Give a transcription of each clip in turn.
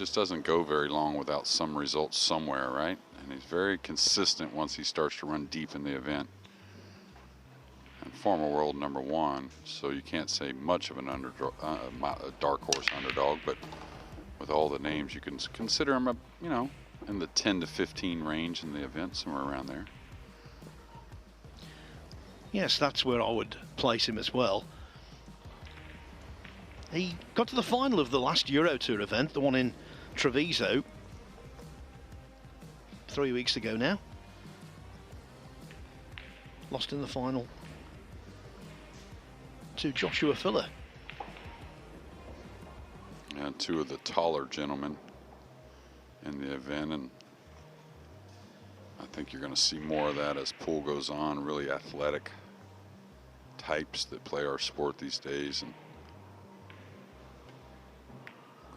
just doesn't go very long without some results somewhere, right? And he's very consistent once he starts to run deep in the event. And former world #1, so you can't say much of an a dark horse underdog, but with all the names, you can consider him, in the 10 to 15 range in the event, somewhere around there. Yes, that's where I would place him as well. He got to the final of the last Euro Tour event, the one in Treviso, 3 weeks ago now. Lost in the final to Joshua Filler. And two of the taller gentlemen in the event, and I think you're going to see more of that as pool goes on. Really athletic types that play our sport these days, and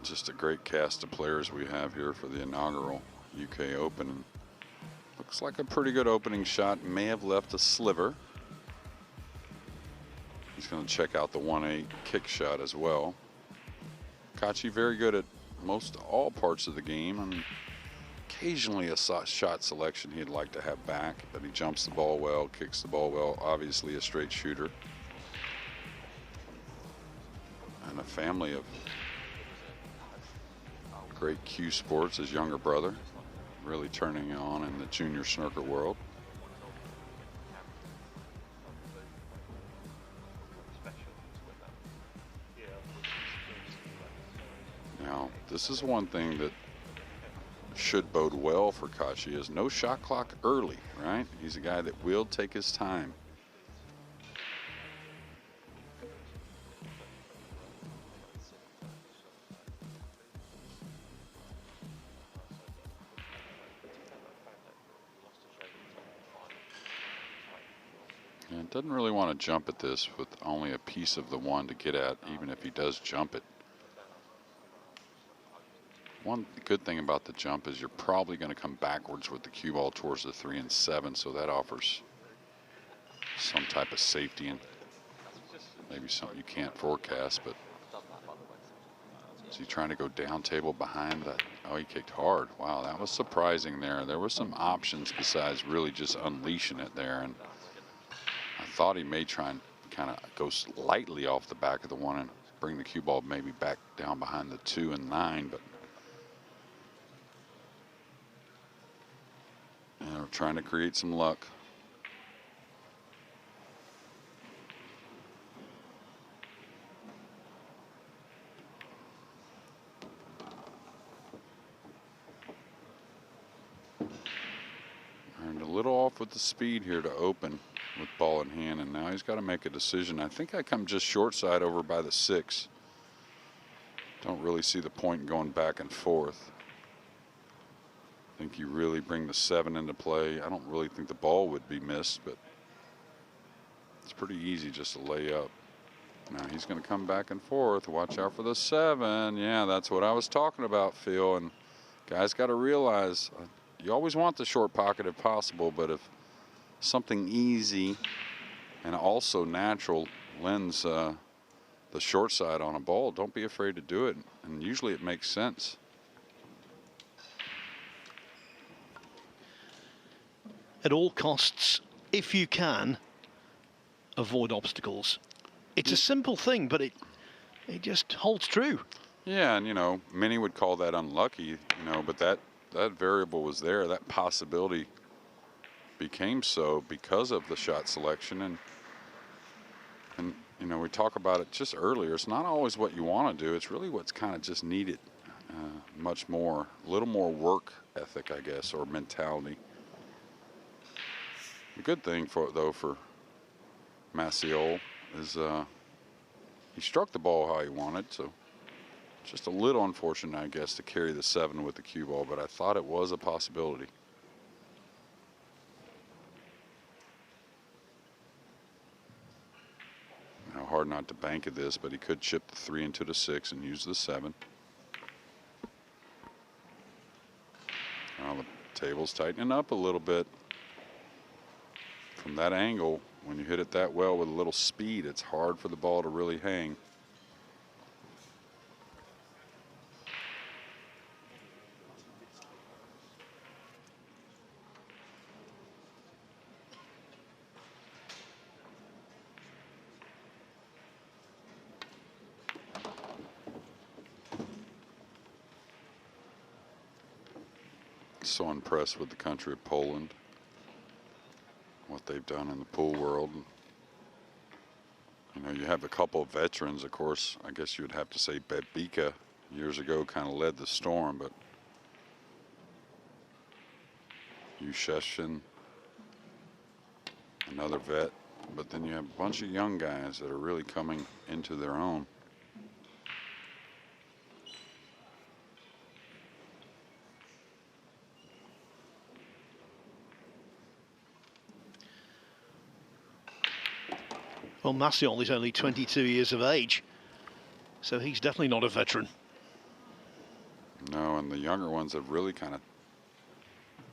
just a great cast of players we have here for the inaugural UK Open. And looks like a pretty good opening shot. May have left a sliver. He's going to check out the 1-8 kick shot as well. Kaçi very good at most all parts of the game, and occasionally a shot selection he'd like to have back, but he jumps the ball well, kicks the ball well, obviously a straight shooter. And a family of great cue sports. His younger brother really turning on in the junior snooker world. Now, this is one thing that should bode well for Kaçi, is no shot clock early, right? He's a guy that will take his time. And doesn't really want to jump at this with only a piece of the one to get at, even if he does jump it. One good thing about the jump is you're probably going to come backwards with the cue ball towards the 3 and 7, so that offers some type of safety and maybe something you can't forecast. But is he trying to go down table behind that? Oh, he kicked hard. Wow, that was surprising there. There were some options besides really just unleashing it there, and I thought he may try and kind of go lightly off the back of the 1 and bring the cue ball maybe back down behind the 2 and 9, but we're trying to create some luck. And a little off with the speed here to open with ball in hand, and now he's got to make a decision. I think I come just short side over by the 6. Don't really see the point in going back and forth. I think you really bring the 7 into play. I don't really think the ball would be missed, but it's pretty easy just to lay up. Now he's going to come back and forth. Watch out for the 7. Yeah, that's what I was talking about, Phil. And guys got to realize you always want the short pocket if possible, but if something easy and also natural lends the short side on a ball, don't be afraid to do it. And usually it makes sense. At all costs, if you can, avoid obstacles. It's a simple thing, but it just holds true. Yeah, and many would call that unlucky, but that variable was there. That possibility became so because of the shot selection, and we talk about it just earlier. It's not always what you want to do. It's really what's kind of just needed. Much more, a little more work ethic, I guess, or mentality. The good thing for Maciol is he struck the ball how he wanted, so just a little unfortunate, I guess, to carry the 7 with the cue ball, but I thought it was a possibility. Now, hard not to bank at this, but he could chip the 3 into the 6 and use the 7. Now the table's tightening up a little bit. From that angle, when you hit it that well with a little speed, it's hard for the ball to really hang. So impressed with the country of Poland, what they've done in the pool world. You know, you have a couple of veterans, of course. I guess you would have to say Bebika years ago kind of led the storm, but Yusheshin, another vet. But then you have a bunch of young guys that are really coming into their own. Well, Maciol is only 22 years of age, so he's definitely not a veteran. No, and the younger ones have really kind of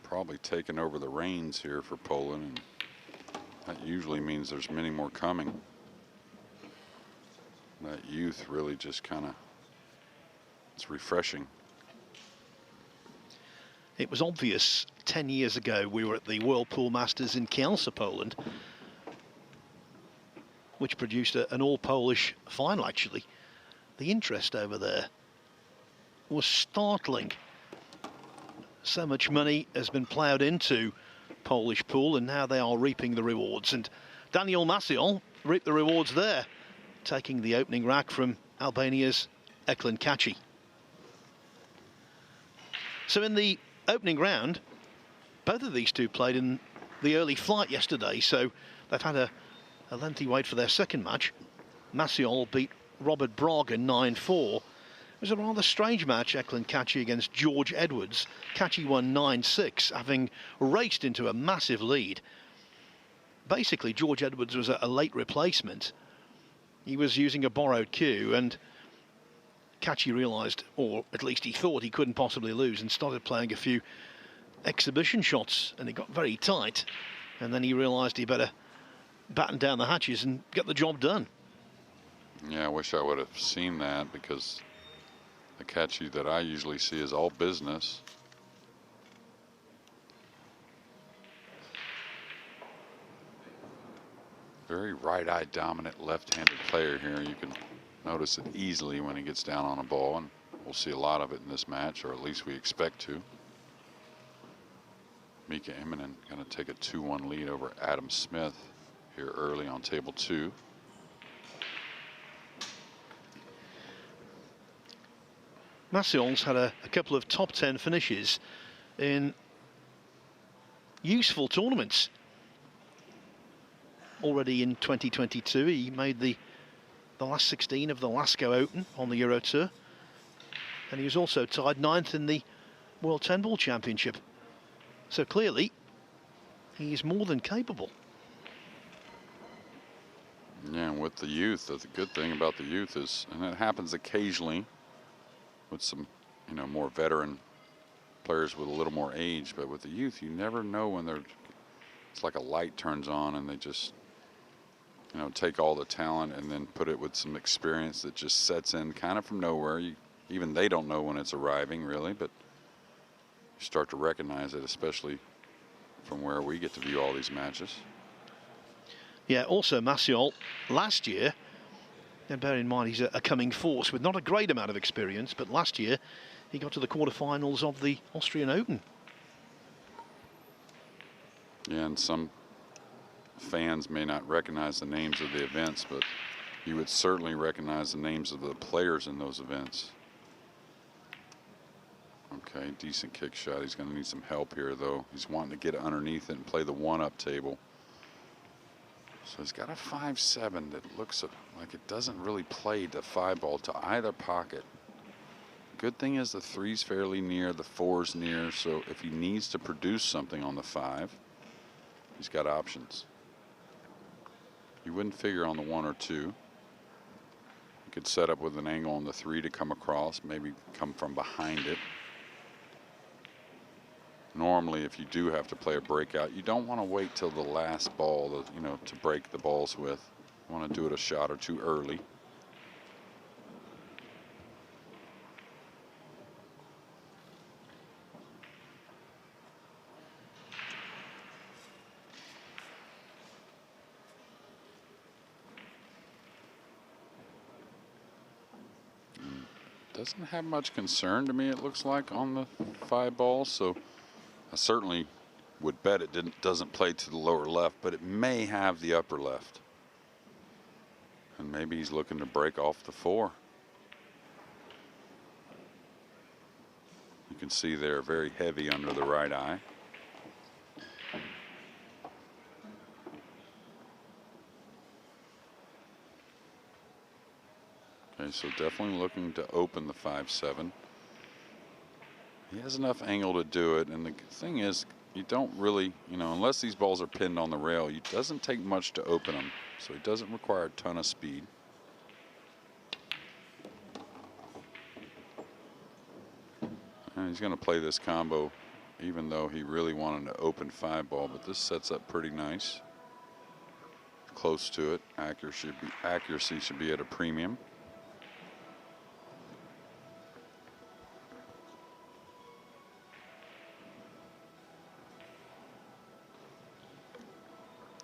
probably taken over the reins here for Poland, and that usually means there's many more coming. That youth really just kind of, it's refreshing. It was obvious 10 years ago we were at the World Pool Masters in Kielce, Poland, which produced an all-Polish final, actually. The interest over there was startling. So much money has been ploughed into Polish pool, and now they are reaping the rewards. And Daniel Maciol reaped the rewards there, taking the opening rack from Albania's Eklent Kaçi. So in the opening round, both of these two played in the early flight yesterday, so they've had a lengthy wait for their second match. Maciol beat Robert Brog in 9-4. It was a rather strange match, Eklent Kaçi against George Edwards. Kaçi won 9-6, having raced into a massive lead. Basically, George Edwards was a late replacement. He was using a borrowed cue, and Kaçi realised, or at least he thought, he couldn't possibly lose, and started playing a few exhibition shots, and it got very tight. And then he realised he better batten down the hatches and get the job done. Yeah, I wish I would have seen that, because the Kaçi that I usually see is all business. Very right-eye dominant left-handed player here. You can notice it easily when he gets down on a ball, and we'll see a lot of it in this match, or at least we expect to. Mika Immonen going to take a 2-1 lead over Adam Smith here early on table 2. Maciol's had a couple of top 10 finishes in useful tournaments. Already in 2022, he made the last 16 of the Lascaux Open on the Euro Tour. And he was also tied 9th in the World 10 Ball Championship. So clearly, he is more than capable. Yeah, and with the youth, the good thing about the youth is, and it happens occasionally with some, you know, more veteran players with a little more age, but with the youth, you never know when they're, it's like a light turns on and they just, you know, take all the talent and then put it with some experience that just sets in kind of from nowhere. Even they don't know when it's arriving, really, but you start to recognize it, especially from where we get to view all these matches. Yeah, also Maciol last year, and bear in mind he's a coming force with not a great amount of experience, but last year he got to the quarterfinals of the Austrian Open. Yeah, and some fans may not recognize the names of the events, but you would certainly recognize the names of the players in those events. Okay, decent kick shot. He's going to need some help here, though. He's wanting to get underneath it and play the one-up table. So he's got a 5-7 that looks like it doesn't really play the 5-ball to either pocket. Good thing is the 3's fairly near, the 4's near, so if he needs to produce something on the 5, he's got options. You wouldn't figure on the 1 or 2. You could set up with an angle on the 3 to come across, maybe come from behind it. Normally, if you do have to play a breakout, you don't want to wait till the last ball to, you know, to break the balls with. You want to do it a shot or two early. Doesn't have much concern to me, it looks like, on the 5 ball, so I certainly would bet it doesn't play to the lower left, but it may have the upper left. And maybe he's looking to break off the 4. You can see they're very heavy under the right eye. Okay, so definitely looking to open the 5-7. He has enough angle to do it, and the thing is, you don't really, unless these balls are pinned on the rail, it doesn't take much to open them, so it doesn't require a ton of speed. And he's going to play this combo, even though he really wanted to open 5 ball, but this sets up pretty nice. Close to it. Accuracy should be at a premium.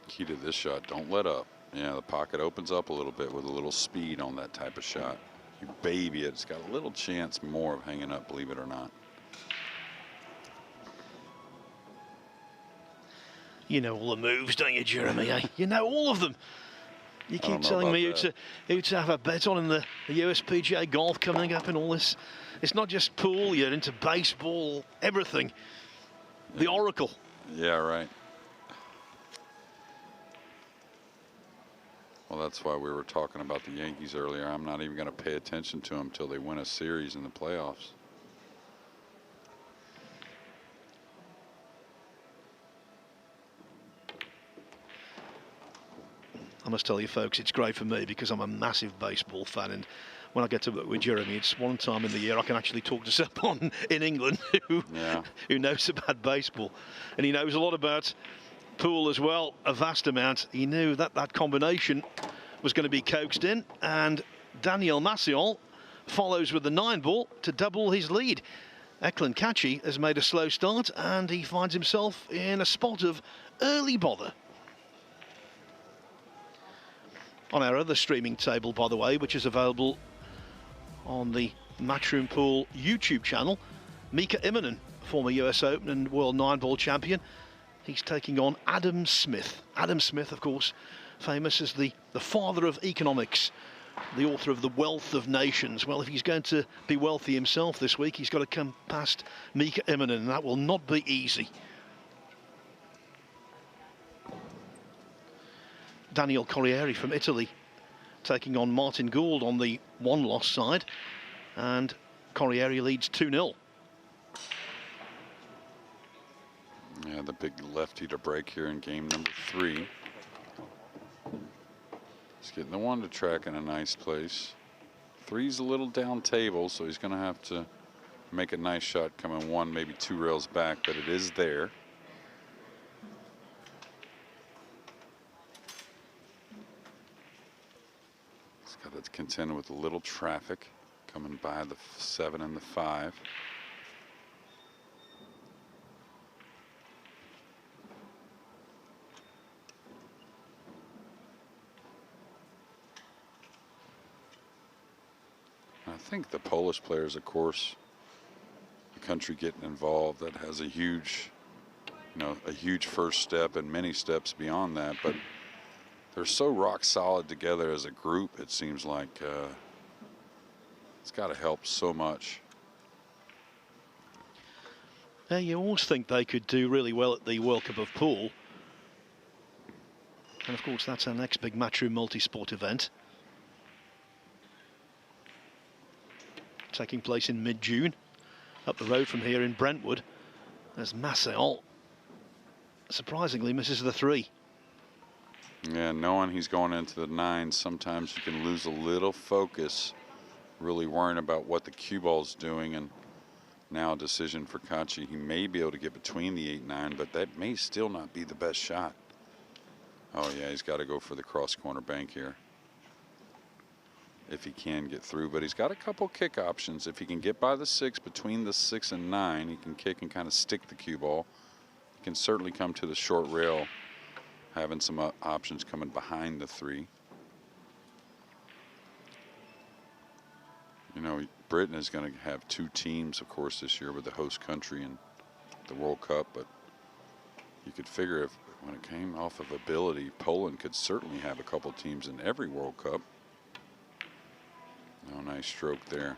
Key to this shot, don't let up. Yeah, the pocket opens up a little bit with a little speed on that type of shot. You baby it, it's got a little chance more of hanging up, believe it or not. You know all the moves, don't you, Jeremy? You know all of them. You keep telling me who to have a bet on in the USPGA golf coming up and all this. It's not just pool, you're into baseball, everything. The Oracle. Yeah, right. Well, that's why we were talking about the Yankees earlier. I'm not even going to pay attention to them until they win a series in the playoffs. I must tell you, folks, it's great for me because I'm a massive baseball fan, and when I get to work with Jeremy, it's one time in the year I can actually talk to someone in England who knows about baseball, and he knows a lot about pool as well, a vast amount. He knew that that combination was going to be coaxed in, and Daniel Maciol follows with the 9-ball to double his lead. Eklent Kaçi has made a slow start, and he finds himself in a spot of early bother. On our other streaming table, by the way, which is available on the Matchroom Pool YouTube channel, Mika Immonen, former US Open and World 9-ball champion, he's taking on Adam Smith. Adam Smith, of course, famous as the father of economics, the author of The Wealth of Nations. Well, if he's going to be wealthy himself this week, he's got to come past Mika Immonen, and that will not be easy. Daniel Corriere from Italy taking on Martin Gould on the one-loss side, and Corriere leads 2-0. Yeah, the big lefty to break here in game number 3. He's getting the 1 to track in a nice place. 3's a little down table, so he's going to have to make a nice shot coming 1, maybe 2 rails back, but it is there. He's got to contend with a little traffic coming by the 7 and the 5. I think the Polish players, of course, the country getting involved, that has a huge, a huge first step and many steps beyond that. But they're so rock solid together as a group. It seems like it's got to help so much. Yeah, you always think they could do really well at the World Cup of Pool, and of course that's our next big Matchroom multi-sport event, taking place in mid-June, up the road from here in Brentwood, as Maciol surprisingly misses the 3. Yeah, knowing he's going into the 9, sometimes you can lose a little focus, really worrying about what the cue ball's doing. And now a decision for Kaçi. He may be able to get between the 8-9, but that may still not be the best shot. Oh yeah, he's got to go for the cross corner bank here if he can get through, but he's got a couple kick options. If he can get by the 6, between the 6 and 9, he can kick and kind of stick the cue ball. He can certainly come to the short rail, having some options coming behind the 3. Britain is going to have 2 teams, of course, this year with the host country, and the World Cup, but you could figure if when it came off of ability, Poland could certainly have a couple teams in every World Cup. Oh, nice stroke there.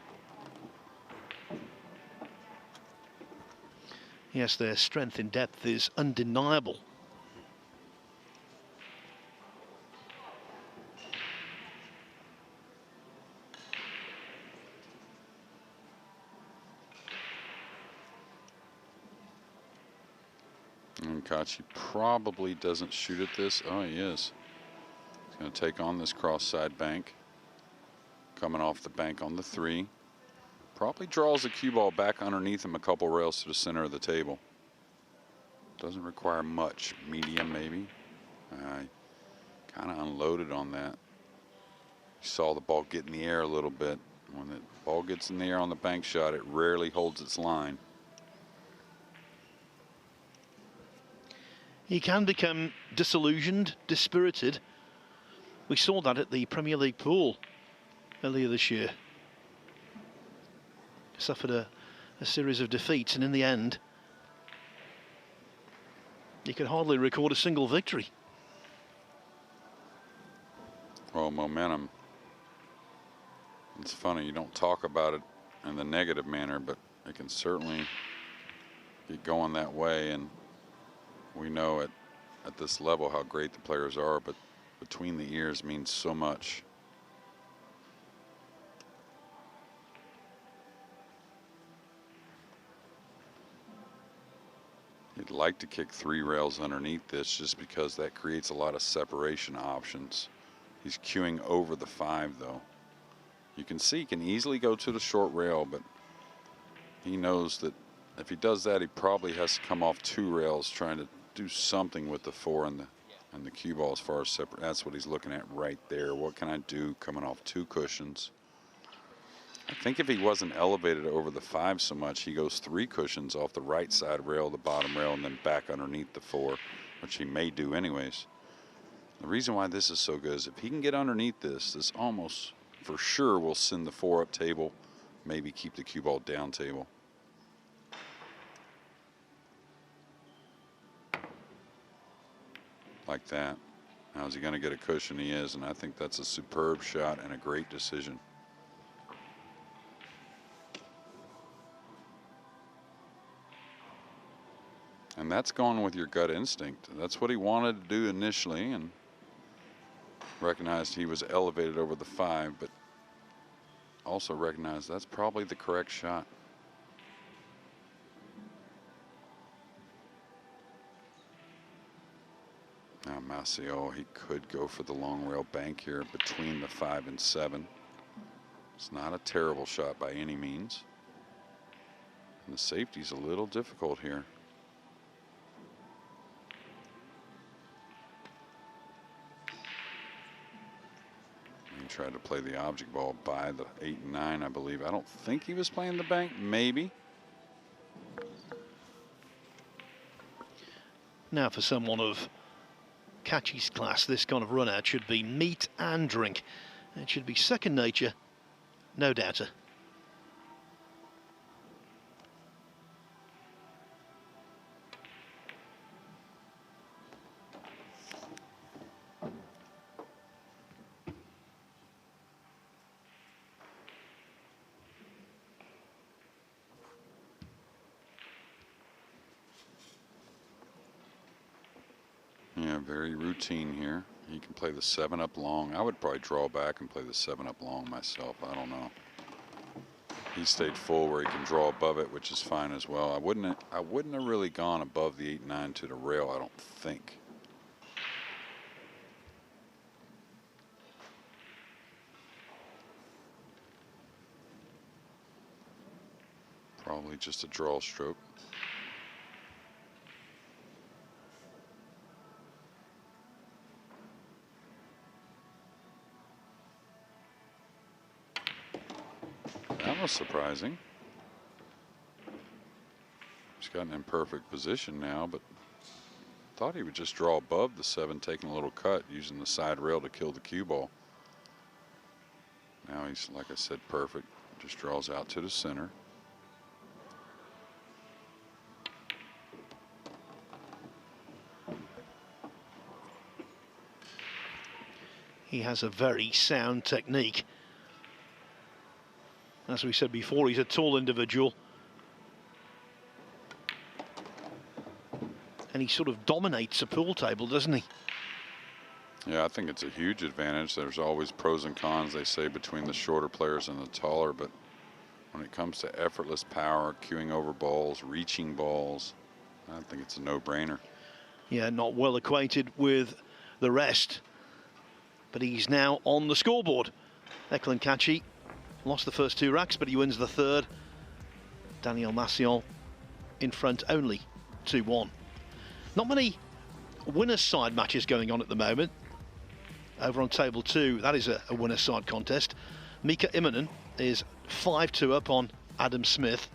Yes, their strength in depth is undeniable. And Kaçi probably doesn't shoot at this. Oh, he is. He's going to take on this cross side bank. Coming off the bank on the 3. Probably draws the cue ball back underneath him a couple rails to the center of the table. Doesn't require much. Medium, maybe. I kind of unloaded on that. You saw the ball get in the air a little bit. When the ball gets in the air on the bank shot, it rarely holds its line. He can become disillusioned, dispirited. We saw that at the Premier League pool earlier this year. Suffered a series of defeats, and in the end, he could hardly record a single victory. Well, momentum. It's funny, you don't talk about it in the negative manner, but it can certainly get going that way. And we know at this level how great the players are, but between the ears means so much. You'd like to kick 3 rails underneath this just because that creates a lot of separation options. He's cueing over the 5 though. You can see he can easily go to the short rail, but he knows that if he does that, he probably has to come off 2 rails trying to do something with the 4 and the cue ball as far as separate. That's what he's looking at right there. What can I do coming off 2 cushions? I think if he wasn't elevated over the 5 so much, he goes 3 cushions off the right side rail, the bottom rail, and then back underneath the 4, which he may do anyways. The reason why this is so good is if he can get underneath this, this almost for sure will send the 4 up table, maybe keep the cue ball down table. Like that. Now is he going to get a cushion? He is, and I think that's a superb shot and a great decision. And that's going with your gut instinct. That's what he wanted to do initially, and recognized he was elevated over the 5, but also recognized that's probably the correct shot. Now Maciol, he could go for the long rail bank here between the 5 and 7. It's not a terrible shot by any means. And the safety's a little difficult here. He tried to play the object ball by the 8 and 9, I believe. I don't think he was playing the bank, maybe. Now for someone of Kaçi's class, this kind of run out should be meat and drink. It should be second nature, no doubter. Yeah, very routine here. He can play the 7 up long. I would probably draw back and play the 7 up long myself. I don't know. He stayed full where he can draw above it, which is fine as well. I wouldn't have really gone above the 8-9 to the rail, I don't think. Probably just a draw stroke. That was surprising. He's got an imperfect position now, but thought he would just draw above the 7, taking a little cut, using the side rail to kill the cue ball. Now he's, like I said, perfect. Just draws out to the center. He has a very sound technique. As we said before, he's a tall individual. And he sort of dominates a pool table, doesn't he? Yeah, I think it's a huge advantage. There's always pros and cons, they say, between the shorter players and the taller, but when it comes to effortless power, cueing over balls, reaching balls, I think it's a no-brainer. Yeah, not well acquainted with the rest, but he's now on the scoreboard. Eklent Kaçi lost the first 2 racks, but he wins the third. Daniel Maciol in front only 2-1. Not many winner's side matches going on at the moment. Over on table 2, that is a winner's side contest. Mika Immonen is 5-2 up on Adam Smith.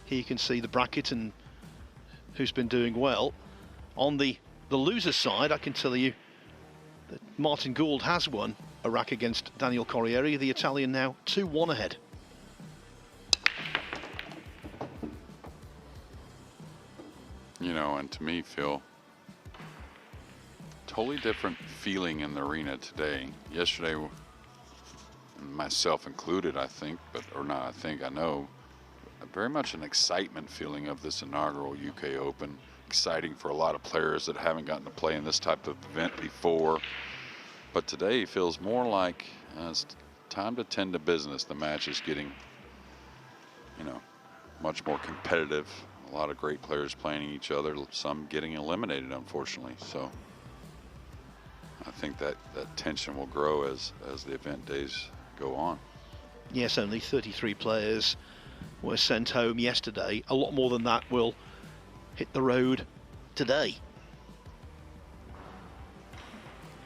Here you can see the bracket and who's been doing well. On the loser's side, I can tell you that Martin Gould has won a rack against Daniel Corriere, the Italian now 2-1 ahead. You know, and to me, Phil, totally different feeling in the arena today. Yesterday, myself included, I think, I know, very much an excitement feeling of this inaugural UK Open. Exciting for a lot of players that haven't gotten to play in this type of event before. But today feels more like it's time to tend to business. The match is getting, you know, much more competitive. A lot of great players playing each other, some getting eliminated, unfortunately. So I think that tension will grow as the event days go on. Yes, only 33 players were sent home yesterday. A lot more than that will hit the road today.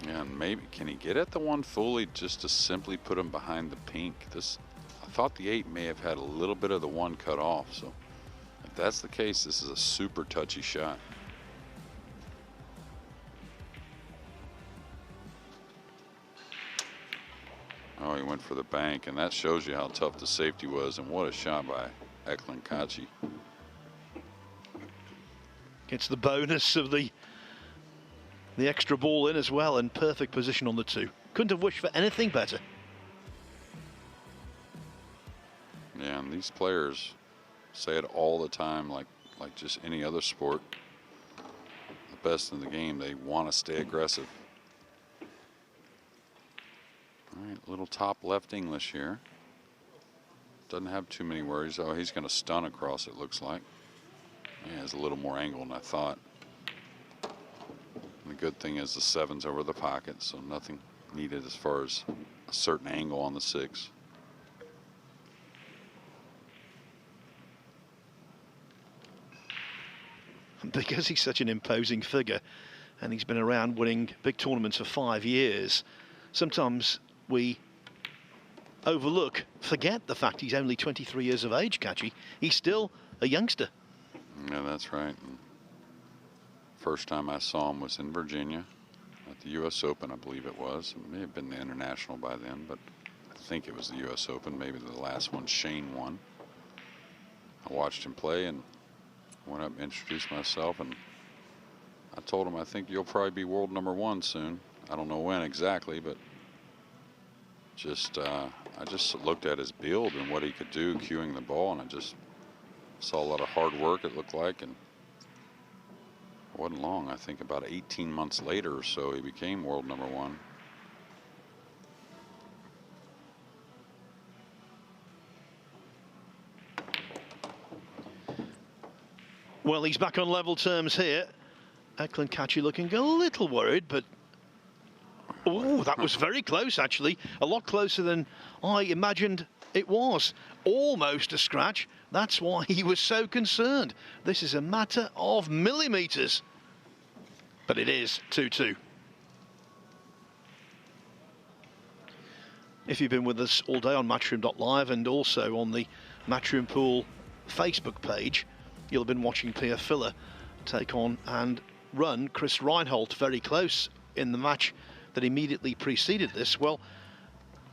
Yeah, and maybe, can he get at the one fully just to simply put him behind the pink? I thought the 8 may have had a little bit of the 1 cut off, so if that's the case, this is a super touchy shot. Oh, he went for the bank, and that shows you how tough the safety was, and what a shot by Eklent Kaçi. Gets the bonus of the extra ball in as well, and perfect position on the 2. Couldn't have wished for anything better. Yeah, and these players say it all the time, like just any other sport. The best in the game, they want to stay aggressive. All right, little top left English here. Doesn't have too many worries. Oh, he's going to stun across, it looks like. Yeah, has a little more angle than I thought. And the good thing is the 7's over the pocket, so nothing needed as far as a certain angle on the 6. Because he's such an imposing figure and he's been around winning big tournaments for 5 years, sometimes we forget the fact he's only 23 years of age, Kaçi. He's still a youngster. Yeah, that's right. And first time I saw him was in Virginia at the U.S. Open, I believe it was. It may have been the International by then, but I think it was the U.S. Open. Maybe the last one Shane won. I watched him play and went up and introduced myself, and I told him, I think you'll probably be world #1 soon. I don't know when exactly, but I just looked at his build and what he could do cueing the ball, and I just saw a lot of hard work, it looked like, and it wasn't long. I think about 18 months later or so, he became world #1. Well, he's back on level terms here. Eklent Kaçi looking a little worried, but oh, that was very close, actually. A lot closer than I imagined it was. Almost a scratch. That's why he was so concerned. This is a matter of millimeters. But it is 2-2. If you've been with us all day on Matchroom.live and also on the Matchroom Pool Facebook page, you'll have been watching Pia Filler take on and run Chris Reinhold very close in the match that immediately preceded this. Well,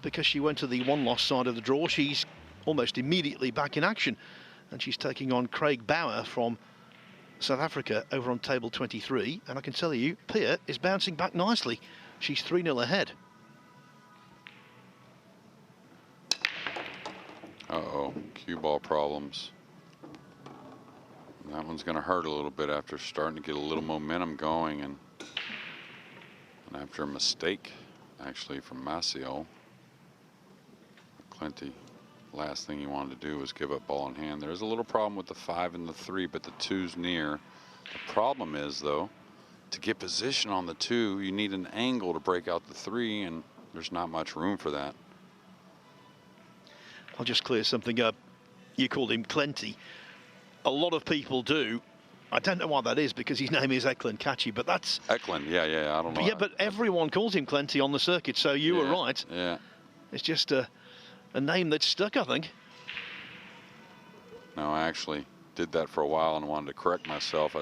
because she went to the 1-loss side of the draw, she's almost immediately back in action, and she's taking on Craig Bauer from South Africa over on table 23. And I can tell you, Pia is bouncing back nicely. She's 3-0 ahead. Uh-oh, cue ball problems. That one's going to hurt a little bit after starting to get a little momentum going, and after a mistake, actually, from Maciol. Eklent, last thing he wanted to do was give up ball in hand. There's a little problem with the 5 and the 3, but the 2's near. The problem is, though, to get position on the 2, you need an angle to break out the 3, and there's not much room for that. I'll just clear something up. You called him Clenty. A lot of people do. I don't know why that is, because his name is Eklent Kaçi, but that's... Eklent, yeah, I don't know. Yeah, but everyone calls him Clenty on the circuit, so you were right. Yeah. It's just a name that's stuck, I think. No, I actually did that for a while and wanted to correct myself.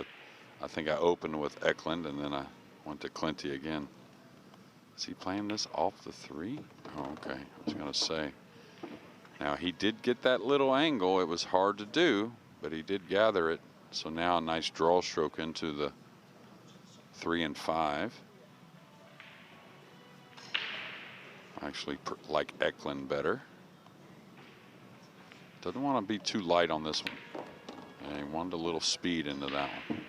I think I opened with Eklent, and then I went to Clenty again. Is he playing this off the 3? Oh, okay. I was going to say. Now, he did get that little angle. It was hard to do, but he did gather it. So now a nice draw stroke into the 3 and 5. I actually like Eklent better. Doesn't want to be too light on this one. Yeah, he wanted a little speed into that one.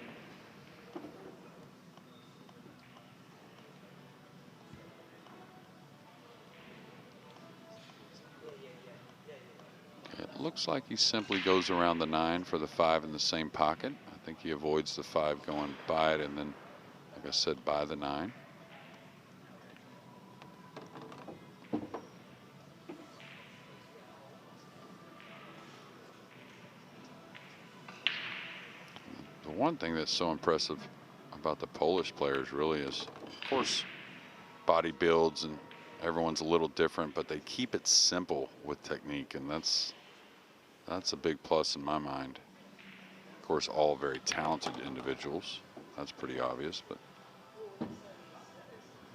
It looks like he simply goes around the 9 for the 5 in the same pocket. I think he avoids the 5 going by it, and then, like I said, by the 9. The one thing that's so impressive about the Polish players really is, of course, body builds, and everyone's a little different, but they keep it simple with technique, and that's a big plus in my mind. Of course, all very talented individuals. That's pretty obvious, but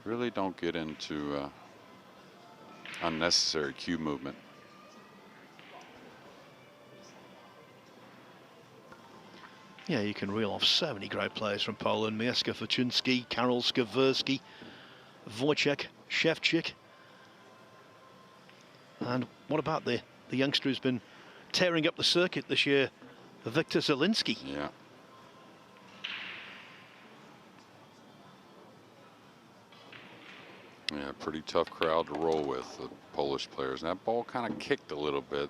really don't get into unnecessary cue movement. Yeah, you can reel off so many great players from Poland. Mieszka Fortunski, Karol Skawerski, Wojciech Szewczyk. And what about the youngster who's been tearing up the circuit this year, Wiktor Zielinski? Yeah. Yeah, pretty tough crowd to roll with, the Polish players. And that ball kind of kicked a little bit,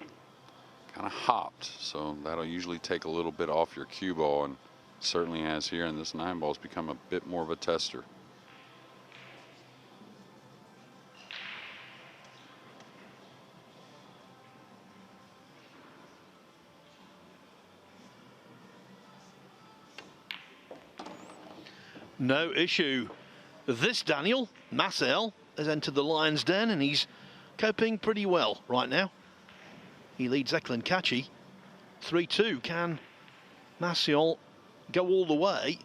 kind of hopped, so that'll usually take a little bit off your cue ball, and certainly has here, and this 9-ball's become a bit more of a tester. No issue. This Daniel Maciol has entered the lion's den, and he's coping pretty well right now. He leads Eklent Kaçi 3-2. Can Maciol go all the way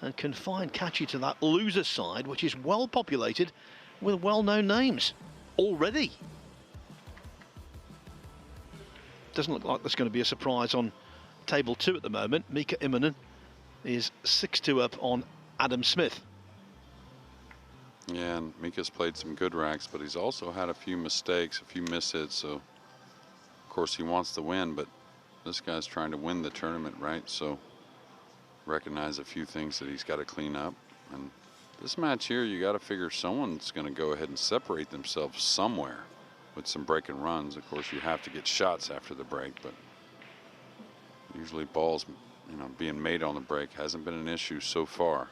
and confine Kaçi to that loser side, which is well populated with well-known names already? Doesn't look like there's going to be a surprise on table 2 at the moment. Mika Immonen is 6-2 up on Adam Smith. Yeah, and Mika's played some good racks, but he's also had a few mistakes, a few mishits, so of course he wants to win, but this guy's trying to win the tournament, right? So recognize a few things that he's got to clean up. And this match here, you got to figure someone's going to go ahead and separate themselves somewhere with some break and runs. Of course, you have to get shots after the break, but usually balls, you know, being made on the break hasn't been an issue so far.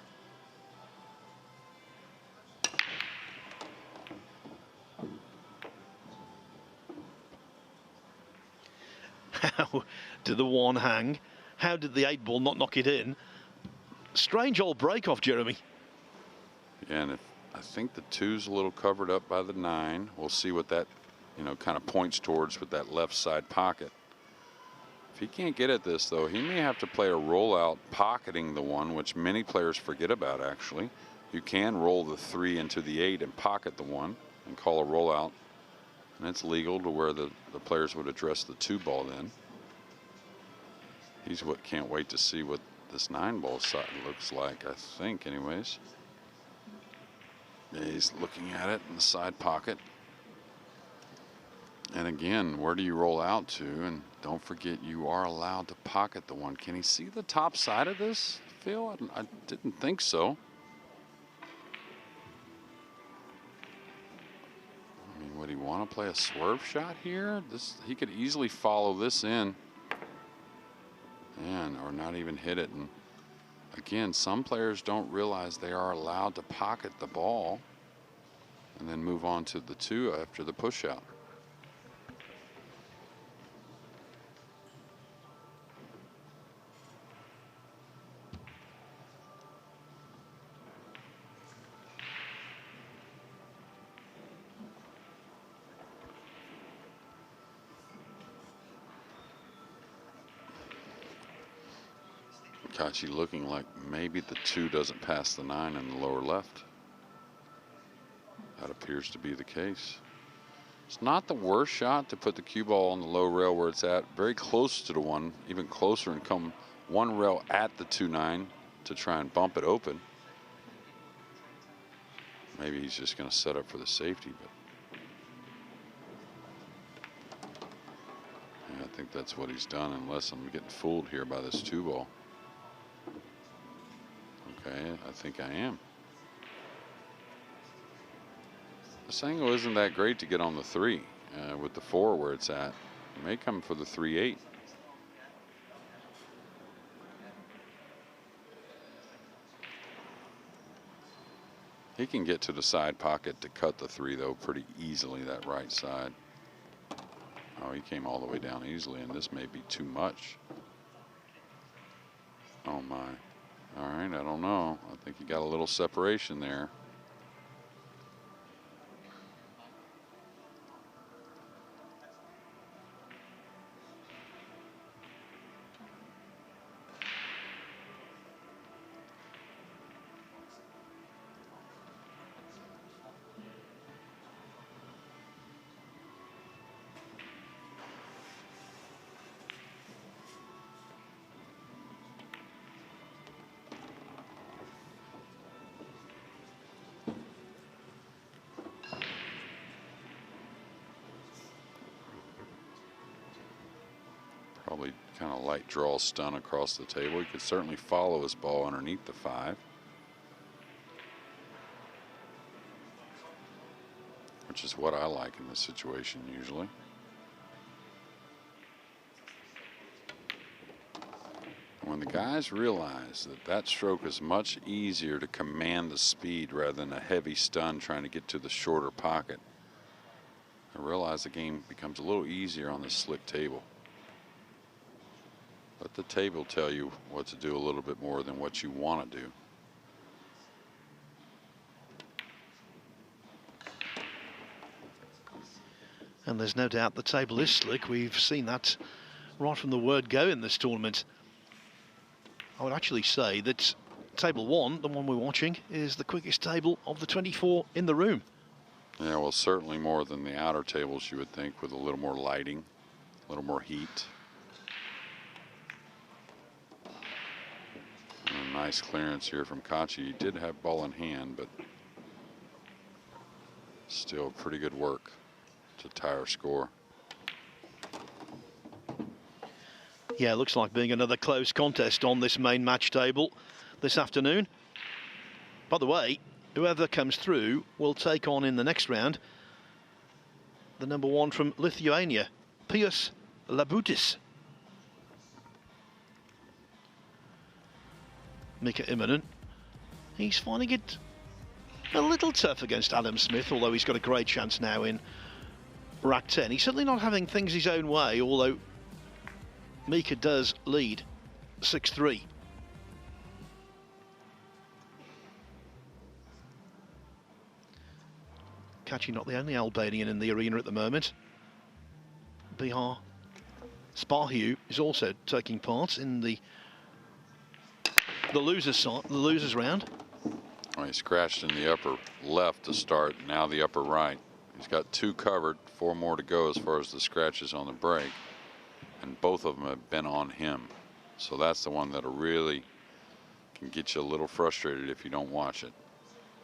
How did the 1 hang? How did the 8-ball not knock it in? Strange old break off, Jeremy. Yeah, and I think the 2's a little covered up by the 9. We'll see what that, you know, kind of points towards with that left side pocket. If he can't get at this, though, he may have to play a rollout pocketing the 1, which many players forget about, actually. You can roll the 3 into the 8 and pocket the 1 and call a rollout. And it's legal to where the players would address the 2-ball then. He's what can't wait to see what this 9-ball side looks like, I think, anyways. Yeah, he's looking at it in the side pocket. And again, where do you roll out to? And don't forget, you are allowed to pocket the one. Can he see the top side of this, Phil? I didn't think so. I mean, would he want to play a swerve shot here? He could easily follow this in, or not even hit it. And again, some players don't realize they are allowed to pocket the ball and then move on to the 2 after the push out. Kaçi looking like maybe the 2 doesn't pass the 9 in the lower left. That appears to be the case. It's not the worst shot to put the cue ball on the low rail where it's at, very close to the 1, even closer, and come 1 rail at the 2-9 to try and bump it open. Maybe he's just going to set up for the safety, but yeah, I think that's what he's done, unless I'm getting fooled here by this 2 ball. Okay, I think I am. This angle isn't that great to get on the 3 with the 4 where it's at. It may come for the 3-8. He can get to the side pocket to cut the 3 though pretty easily, that right side. Oh, he came all the way down easily, and this may be too much. Oh my. All right, I don't know. I think he got a little separation there. Probably kind of light draw stun across the table. He could certainly follow his ball underneath the 5. Which is what I like in this situation usually. When the guys realize that that stroke is much easier to command the speed rather than a heavy stun trying to get to the shorter pocket, I realize the game becomes a little easier on this slick table. Let the table tell you what to do a little bit more than what you want to do. And there's no doubt the table is slick. We've seen that right from the word go in this tournament. I would actually say that table 1, the one we're watching, is the quickest table of the 24 in the room. Yeah, well, certainly more than the outer tables, you would think, with a little more lighting, a little more heat. And a nice clearance here from Kaçi. He did have ball in hand, but still pretty good work to tie our score. Yeah, looks like being another close contest on this main match table this afternoon. By the way, whoever comes through will take on in the next round the number 1 from Lithuania, Pius Labutis. Mika Immonen. He's finding it a little tough against Adam Smith, although he's got a great chance now in rack 10. He's certainly not having things his own way, although Mika does lead 6-3. Kaçi not the only Albanian in the arena at the moment. Bihar Spahiu is also taking part in the losers round. Well, he scratched in the upper left to start, now the upper right. He's got 2 covered, 4 more to go as far as the scratches on the break. And both of them have been on him. So that's the one that really can get you a little frustrated if you don't watch it.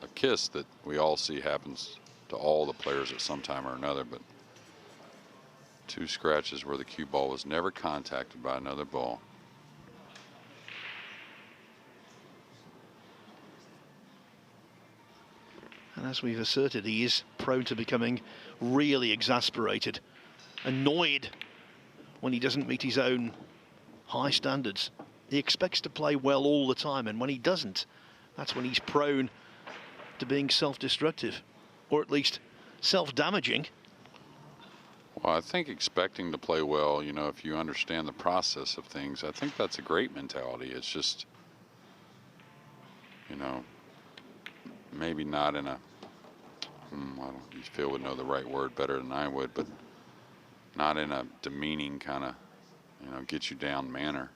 a kiss that we all see happens to all the players at some time or another, but 2 scratches where the cue ball was never contacted by another ball. And as we've asserted, he is prone to becoming really exasperated, annoyed when he doesn't meet his own high standards. He expects to play well all the time, and when he doesn't, that's when he's prone to being self-destructive, or at least self-damaging. Well, I think expecting to play well, you know, if you understand the process of things, I think that's a great mentality. It's just, you know, maybe not in a, Phil would know the right word better than I would, but not in a demeaning kind of, you know, get you down manner,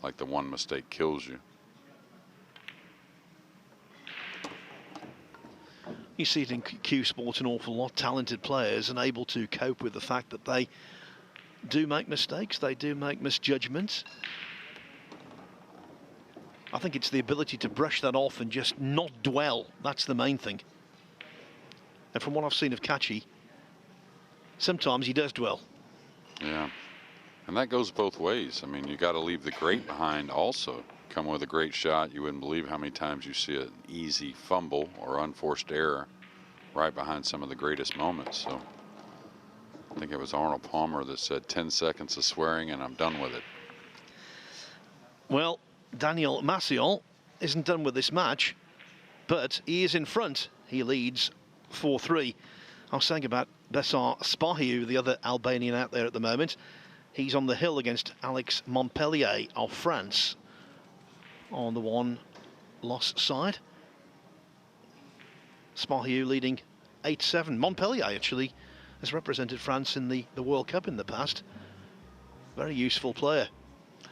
like the one mistake kills you. You see it in Q Sports an awful lot, talented players and able to cope with the fact that they do make mistakes, they do make misjudgments. I think it's the ability to brush that off and just not dwell. That's the main thing. And from what I've seen of Kaçi, sometimes he does dwell. Yeah, and that goes both ways. I mean, you got to leave the great behind also. Come with a great shot, you wouldn't believe how many times you see an easy fumble or unforced error right behind some of the greatest moments. So I think it was Arnold Palmer that said 10 seconds of swearing and I'm done with it. Well, Daniel Maciol isn't done with this match, but he is in front. He leads 4-3. I was saying about Besar Spahiu, the other Albanian out there at the moment. He's on the hill against Alex Montpellier of France on the one-loss side. Spahiu leading 8-7. Montpellier actually has represented France in the World Cup in the past. Very useful player.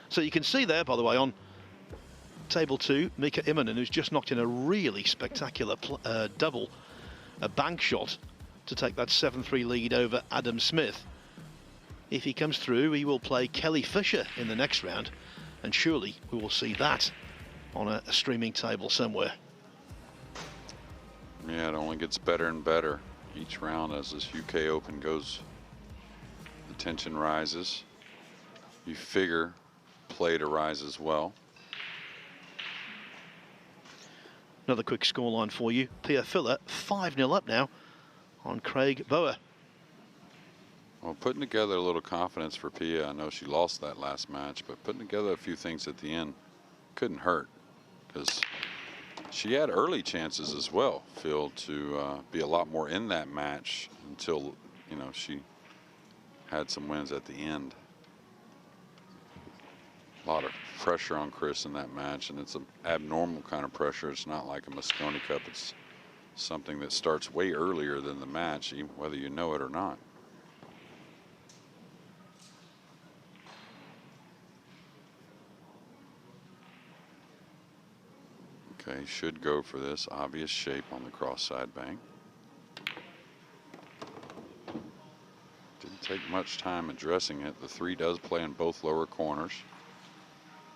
So you can see there, by the way, on table 2, Mika Immonen, who's just knocked in a really spectacular double, a bank shot to take that 7-3 lead over Adam Smith. If he comes through, he will play Kelly Fisher in the next round, and surely we will see that on a streaming table somewhere. Yeah, it only gets better and better each round as this UK Open goes. The tension rises. You figure play to rise as well. Another quick scoreline for you. Pia Filler 5-0 up now on Craig Bower. Well, putting together a little confidence for Pia. I know she lost that last match, but putting together a few things at the end couldn't hurt, because she had early chances as well, Phil, to be a lot more in that match until, you know, she had some wins at the end. A lot of pressure on Chris in that match, and it's an abnormal kind of pressure. It's not like a Mosconi Cup. It's something that starts way earlier than the match, whether you know it or not. Okay, should go for this obvious shape on the cross side bank. Didn't take much time addressing it. The 3 does play in both lower corners.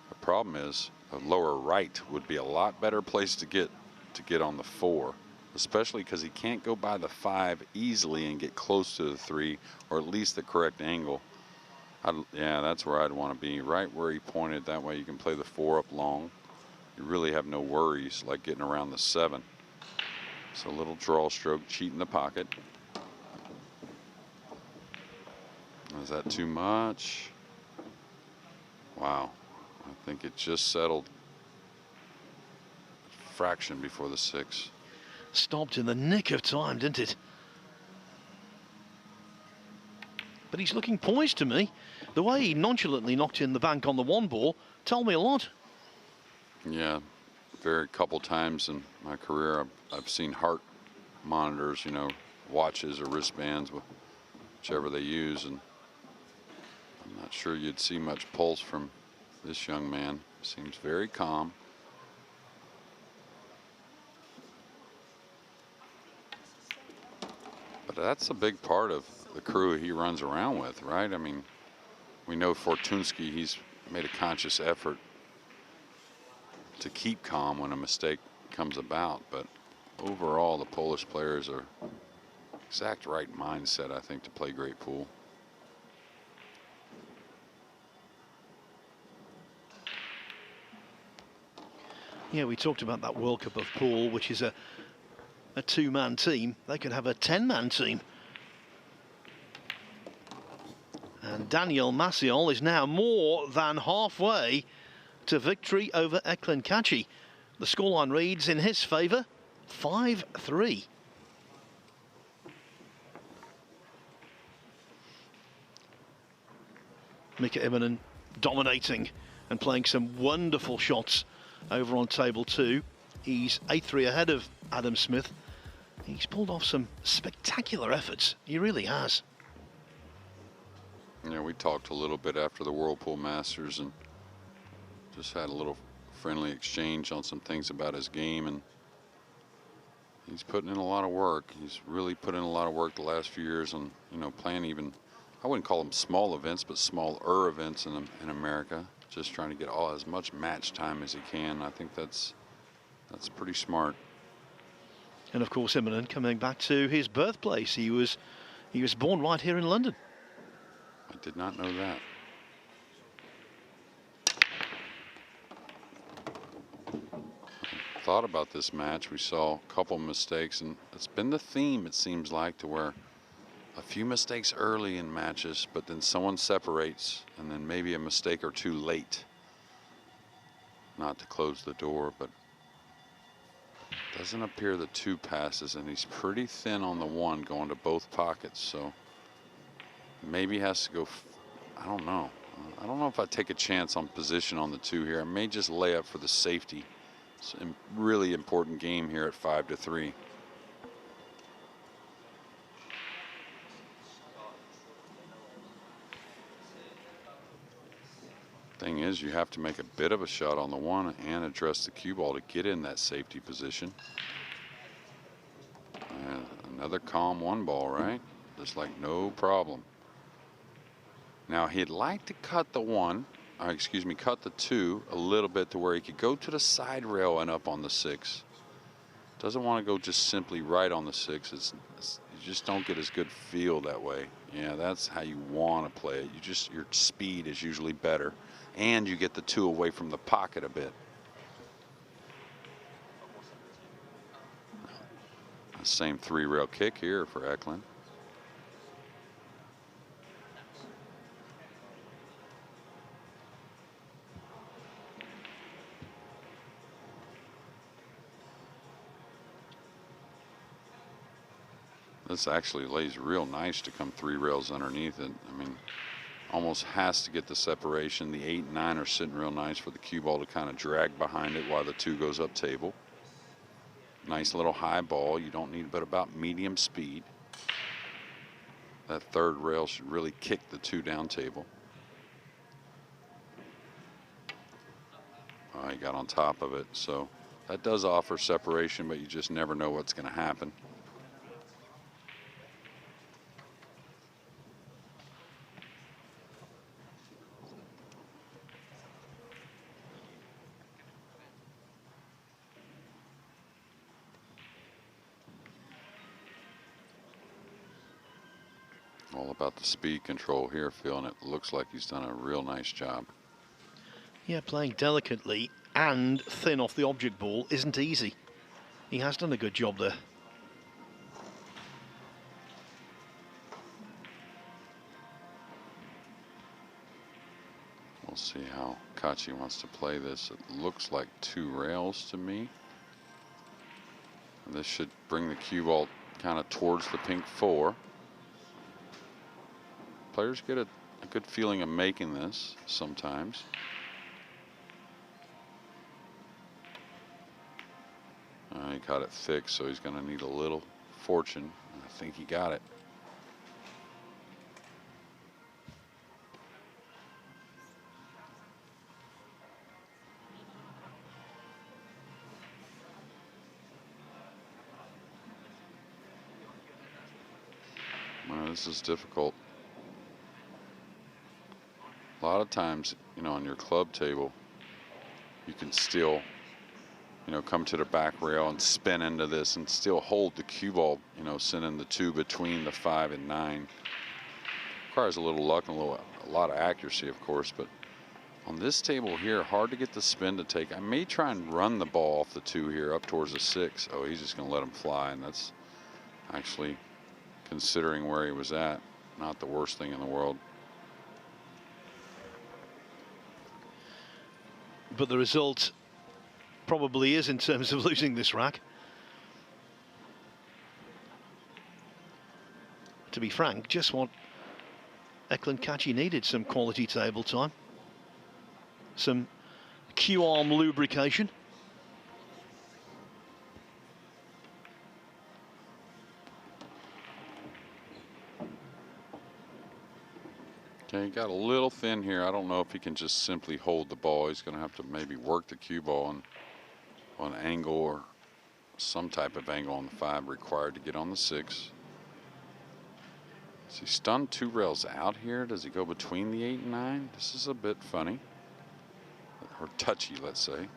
The problem is the lower right would be a lot better place to get on the 4, especially because he can't go by the 5 easily and get close to the 3, or at least the correct angle. Yeah, that's where I'd want to be, right where he pointed. That way you can play the 4 up long. You really have no worries like getting around the 7. So a little draw stroke, cheating the pocket. Is that too much? Wow. I think it just settled a fraction before the 6. Stopped in the nick of time, didn't it? But he's looking poised to me. The way he nonchalantly knocked in the bank on the 1 ball told me a lot. Yeah, very couple times in my career I've seen heart monitors, you know, watches or wristbands, whichever they use, and I'm not sure you'd see much pulse from this young man. Seems very calm. But that's a big part of the crew he runs around with, right? I mean, we know Fortunski, he's made a conscious effort to keep calm when a mistake comes about, but overall, the Polish players are exact right mindset, I think, to play great pool. Yeah, we talked about that World Cup of pool, which is a two-man team. They could have a 10-man team. And Daniel Maciol is now more than halfway to victory over Eklent Kaçi. The scoreline reads in his favour, 5-3. Mika Immonen dominating and playing some wonderful shots over on table 2. He's 8-3 ahead of Adam Smith. He's pulled off some spectacular efforts. He really has. Yeah, we talked a little bit after the Whirlpool Masters and just had a little friendly exchange on some things about his game, and he's putting in a lot of work. He's really put in a lot of work the last few years on, playing even, I wouldn't call them small events, but smaller events in America, just trying to get as much match time as he can. I think that's pretty smart. And of course, Immonen coming back to his birthplace. He was born right here in London. I did not know that. Thought about this match. We saw a couple mistakes, and it's been the theme, it seems like, to where a few mistakes early in matches, but then someone separates, and then maybe a mistake or two late. Not to close the door, but doesn't appear the 2 passes, and he's pretty thin on the 1 going to both pockets, so maybe has to go, I don't know. I don't know if I take a chance on position on the 2 here. I may just lay up for the safety. It's a really important game here at 5-3. Thing is, you have to make a bit of a shot on the 1 and address the cue ball to get in that safety position. And another calm 1 ball, right? Just like no problem. Now he'd like to cut the 1, cut the 2 a little bit to where he could go to the side rail and up on the 6. Doesn't want to go just simply right on the 6. You just don't get as good feel that way. Yeah, that's how you want to play it. Your speed is usually better, and you get the 2 away from the pocket a bit. The same 3 rail kick here for Eklent. This actually lays real nice to come 3 rails underneath it. I mean, almost has to get the separation. The 8 and 9 are sitting real nice for the cue ball to kind of drag behind it while the 2 goes up table. Nice little high ball. You don't need but about medium speed. That 3rd rail should really kick the 2 down table. He got on top of it, so that does offer separation, but you just never know what's going to happen. All about the speed control here, Phil, and it looks like he's done a real nice job. Yeah, playing delicately and thin off the object ball isn't easy. He has done a good job there. We'll see how Kaçi wants to play this. It looks like 2 rails to me. And this should bring the cue ball kind of towards the pink 4. Players get a good feeling of making this sometimes. He caught it thick, so he's going to need a little fortune. I think he got it. Well, this is difficult. A lot of times, on your club table, you can still you know, come to the back rail and spin into this and still hold the cue ball, you know, sending the 2 between the 5 and 9. Requires a little luck and a lot of accuracy, of course, but on this table here, hard to get the spin to take. I may try and run the ball off the 2 here up towards the 6. Oh, he's just going to let him fly, and that's actually, considering where he was at, not the worst thing in the world. But the result probably is in terms of losing this rack. To be frank, just what Eklent Kaçi needed, some quality table time, some Q-arm lubrication. Okay, he got a little thin here. I don't know if he can just simply hold the ball. He's going to have to maybe work the cue ball on angle or some type of angle on the 5 required to get on the 6. Is he stunned 2 rails out here? Does he go between the 8 and 9? This is a bit funny. Or touchy, let's say.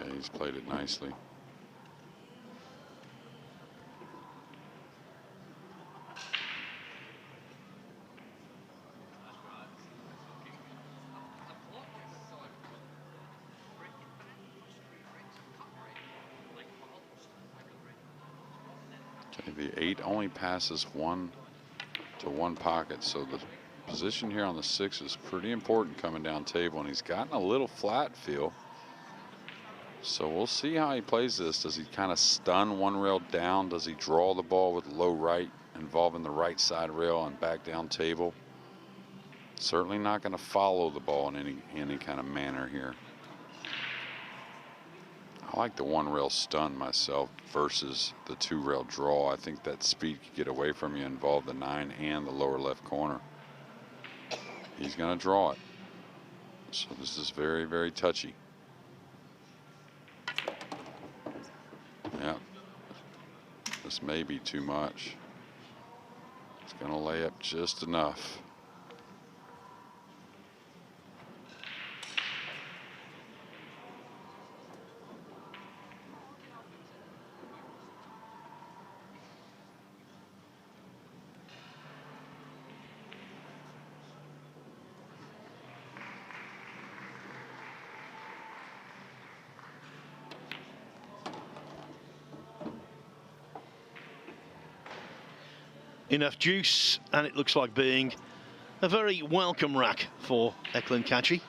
Okay, he's played it nicely. Okay, the 8 only passes 1 to 1 pocket, so the position here on the 6 is pretty important coming down table, and he's gotten a little flat feel. So we'll see how he plays this. Does he kind of stun 1 rail down? Does he draw the ball with low right, involving the right side rail and back down table? Certainly not going to follow the ball in any kind of manner here. I like the 1 rail stun myself versus the 2 rail draw. I think that speed could get away from you, involve the 9 and the lower left corner. He's going to draw it. So this is very, very touchy. Yeah. This may be too much. It's going to lay up just enough. Enough juice, and it looks like being a very welcome rack for Eklent Kaçi.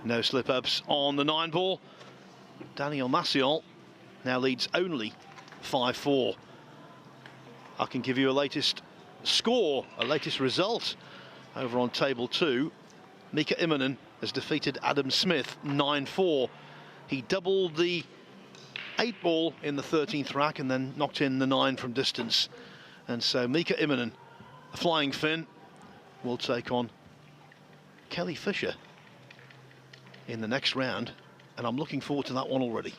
No slip-ups on the 9-ball. Daniel Maciol now leads only 5-4. I can give you a latest score, a latest result over on table 2. Mika Immonen has defeated Adam Smith 9-4. He doubled the 8-ball in the 13th rack and then knocked in the 9 from distance. And so Mika Immonen, a flying Finn, will take on Kelly Fisher in the next round. And I'm looking forward to that one already.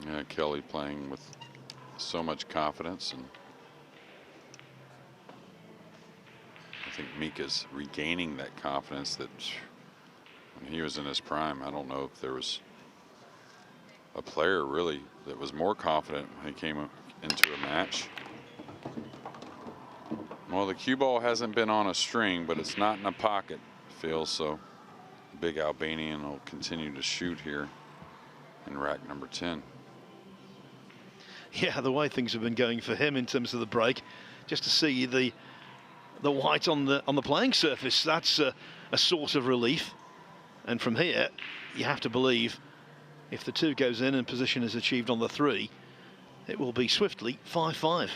Yeah, Kelly playing with so much confidence, and I think Mika's regaining that confidence that when he was in his prime, I don't know if there was a player really that was more confident when he came into a match. Well, the cue ball hasn't been on a string, but it's not in a pocket, feels so. Big Albanian will continue to shoot here in rack number 10. Yeah, the way things have been going for him in terms of the break, just to see the white on the playing surface, that's a source of relief. And from here, you have to believe if the 2 goes in and position is achieved on the 3, it will be swiftly 5-5.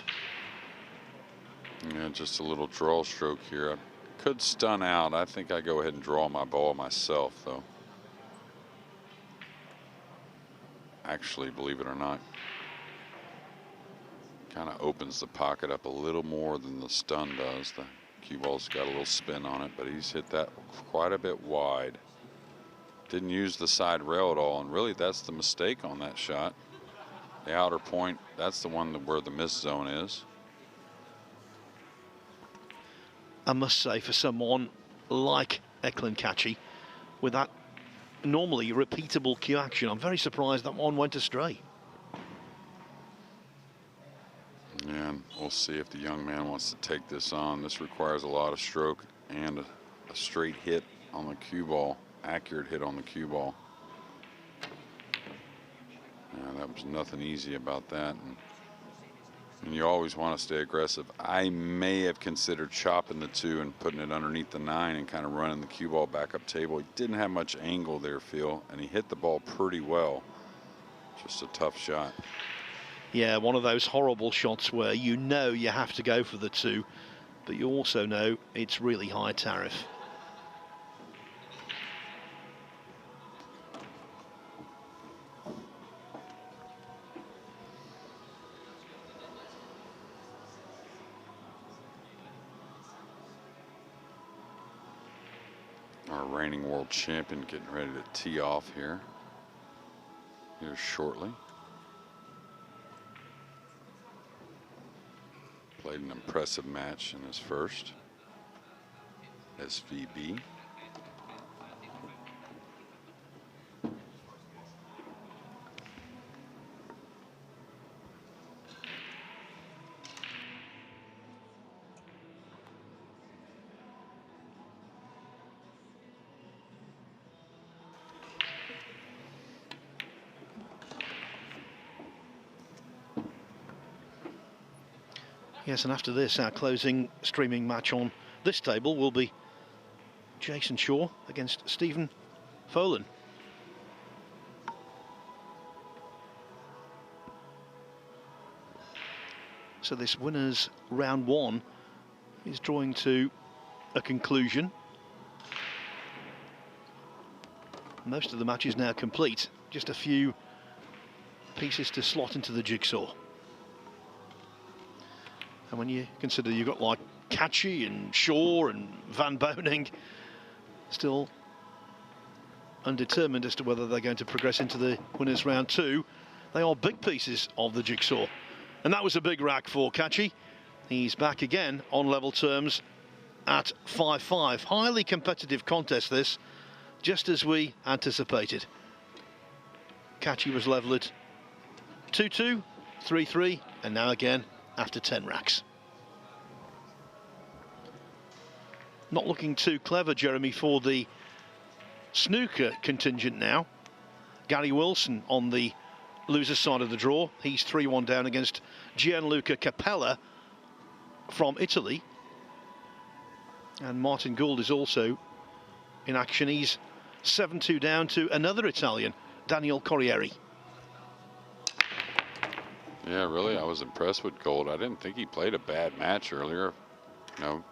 Yeah, just a little draw stroke here. I could stun out. I think I go ahead and draw my ball myself, though. Actually, believe it or not, kind of opens the pocket up a little more than the stun does. The cue ball's got a little spin on it, but he's hit that quite a bit wide. Didn't use the side rail at all, and really that's the mistake on that shot. the outer point, that's the one where the miss zone is. I must say, for someone like Eklent Kaçi, with that normally repeatable cue action, I'm very surprised that one went astray. And we'll see if the young man wants to take this on. This requires a lot of stroke and a straight hit on the cue ball, accurate hit on the cue ball. That was nothing easy about that. And you always want to stay aggressive. I may have considered chopping the 2 and putting it underneath the 9 and kind of running the cue ball back up table. He didn't have much angle there, Phil, and he hit the ball pretty well. Just a tough shot. Yeah, one of those horrible shots where you know you have to go for the 2, but you also know it's really high tariff. Our reigning world champion getting ready to tee off here shortly. Played an impressive match in his first SVB. Yes, and after this, our closing streaming match on this table will be Jason Shaw against Stephen Folan. So this winners round 1 is drawing to a conclusion. Most of the match is now complete. Just a few pieces to slot into the jigsaw. And when you consider you've got like Kaçi and Shaw and Van Boning still undetermined as to whether they're going to progress into the winners round 2, they are big pieces of the jigsaw. And that was a big rack for Kaçi. He's back again on level terms at 5-5. Highly competitive contest this, just as we anticipated. Kaçi was level at 2-2, 3-3, and now again after 10 racks. Not looking too clever, Jeremy, for the snooker contingent now. Gary Wilson on the loser side of the draw. He's 3-1 down against Gianluca Capella from Italy. And Martin Gould is also in action. He's 7-2 down to another Italian, Daniel Corrieri. Yeah, really, I was impressed with Gold. I didn't think he played a bad match earlier. You know,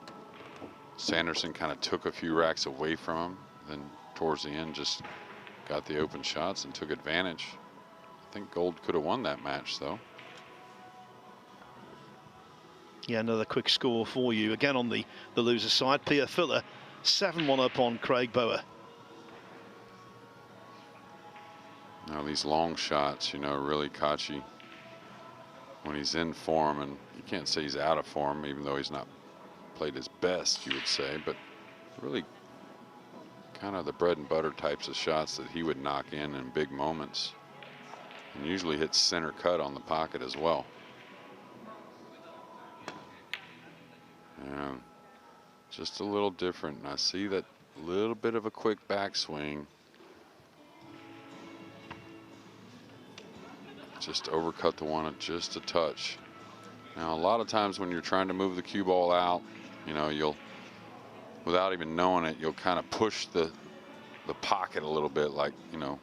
Sanderson kind of took a few racks away from him, then towards the end just got the open shots and took advantage. I think Gold could have won that match, though. Yeah, another quick score for you. Again on the loser side, Pierre Filler, 7-1 up on Craig Bower. Now these long shots, you know, really Kaçi, when he's in form, and you can't say he's out of form, even though he's not played his best, you would say, but really kind of the bread and butter types of shots that he would knock in big moments, and usually hits center cut on the pocket as well. And just a little different, and I see that little bit of a quick backswing. Just overcut the one just a touch. Now, a lot of times when you're trying to move the cue ball out, you know, you'll, without even knowing it, you'll kind of push the pocket a little bit, like, you know,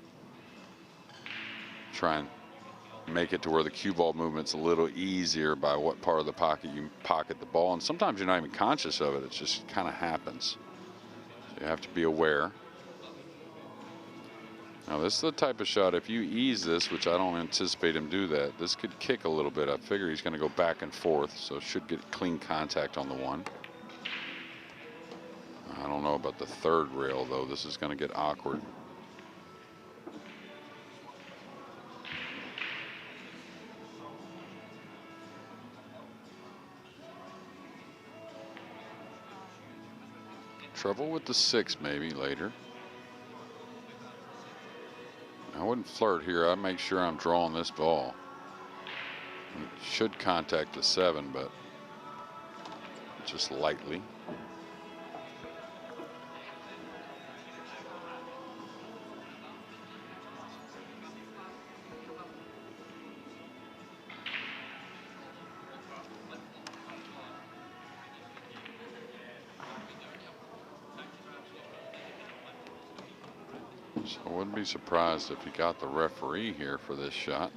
try and make it to where the cue ball movement's a little easier by what part of the pocket you pocket the ball. And sometimes you're not even conscious of it. It just kind of happens. So you have to be aware. Now this is the type of shot, if you ease this, which I don't anticipate him do that, this could kick a little bit. I figure he's going to go back and forth, so should get clean contact on the one. I don't know about the third rail, though. This is going to get awkward. Trouble with the 6 maybe later. I wouldn't flirt here. I'd make sure I'm drawing this ball. It should contact the 7, but just lightly. So I wouldn't be surprised if he got the referee here for this shot.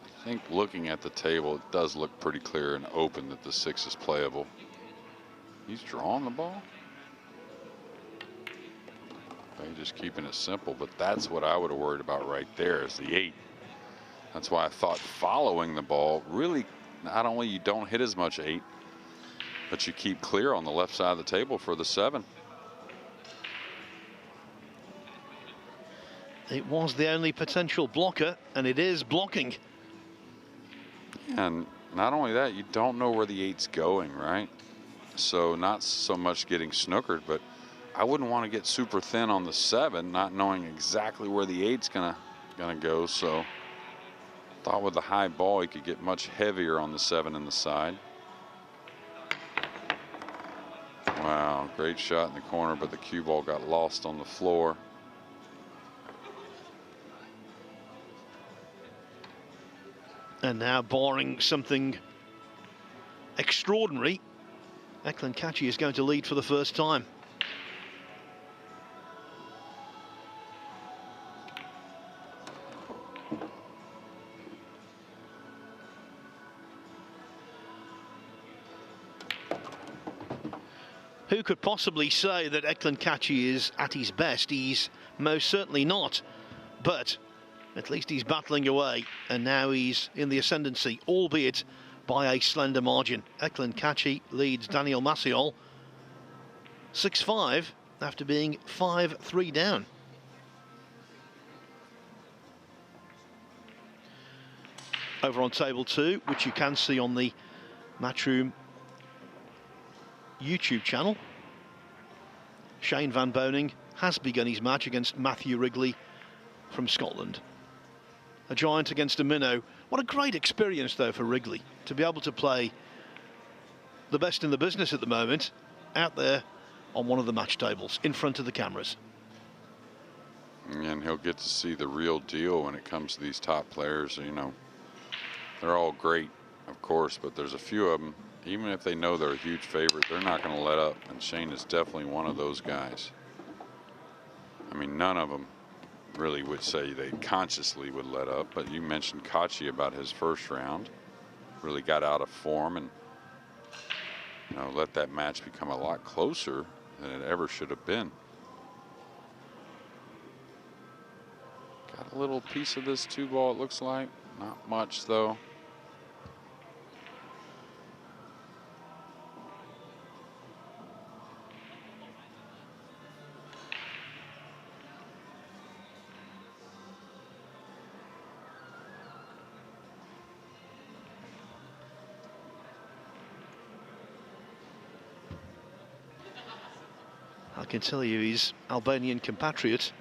I think looking at the table, it does look pretty clear and open that the 6 is playable. He's drawing the ball. Maybe just keeping it simple, but that's what I would have worried about right there is the 8. That's why I thought following the ball, really, not only you don't hit as much 8, but you keep clear on the left side of the table for the 7. It was the only potential blocker, and it is blocking. And not only that, you don't know where the 8's going, right? So not so much getting snookered, but I wouldn't want to get super thin on the 7, not knowing exactly where the 8's gonna go. So thought with the high ball, he could get much heavier on the 7 in the side. Wow, great shot in the corner, but the cue ball got lost on the floor. And now barring something extraordinary, Eklent Kaçi is going to lead for the first time. Who could possibly say that Eklent Kaçi is at his best? He's most certainly not, but at least he's battling away, and now he's in the ascendancy, albeit by a slender margin. Eklent Kaçi leads Daniel Maciol 6-5 after being 5-3 down. Over on table 2, which you can see on the Matchroom YouTube channel, Shane Van Boning has begun his match against Matthew Wrigley from Scotland. A giant against a minnow. What a great experience, though, for Wrigley to be able to play the best in the business at the moment out there on one of the match tables in front of the cameras. And he'll get to see the real deal when it comes to these top players. You know, they're all great, of course, but there's a few of them, even if they know they're a huge favorite, they're not going to let up. And Shane is definitely one of those guys. I mean, none of them really would say they consciously would let up, but you mentioned Kaçi about his first round. Really got out of form and, you know, let that match become a lot closer than it ever should have been. Got a little piece of this 2-ball, it looks like. Not much, though. I can tell you his Albanian compatriot,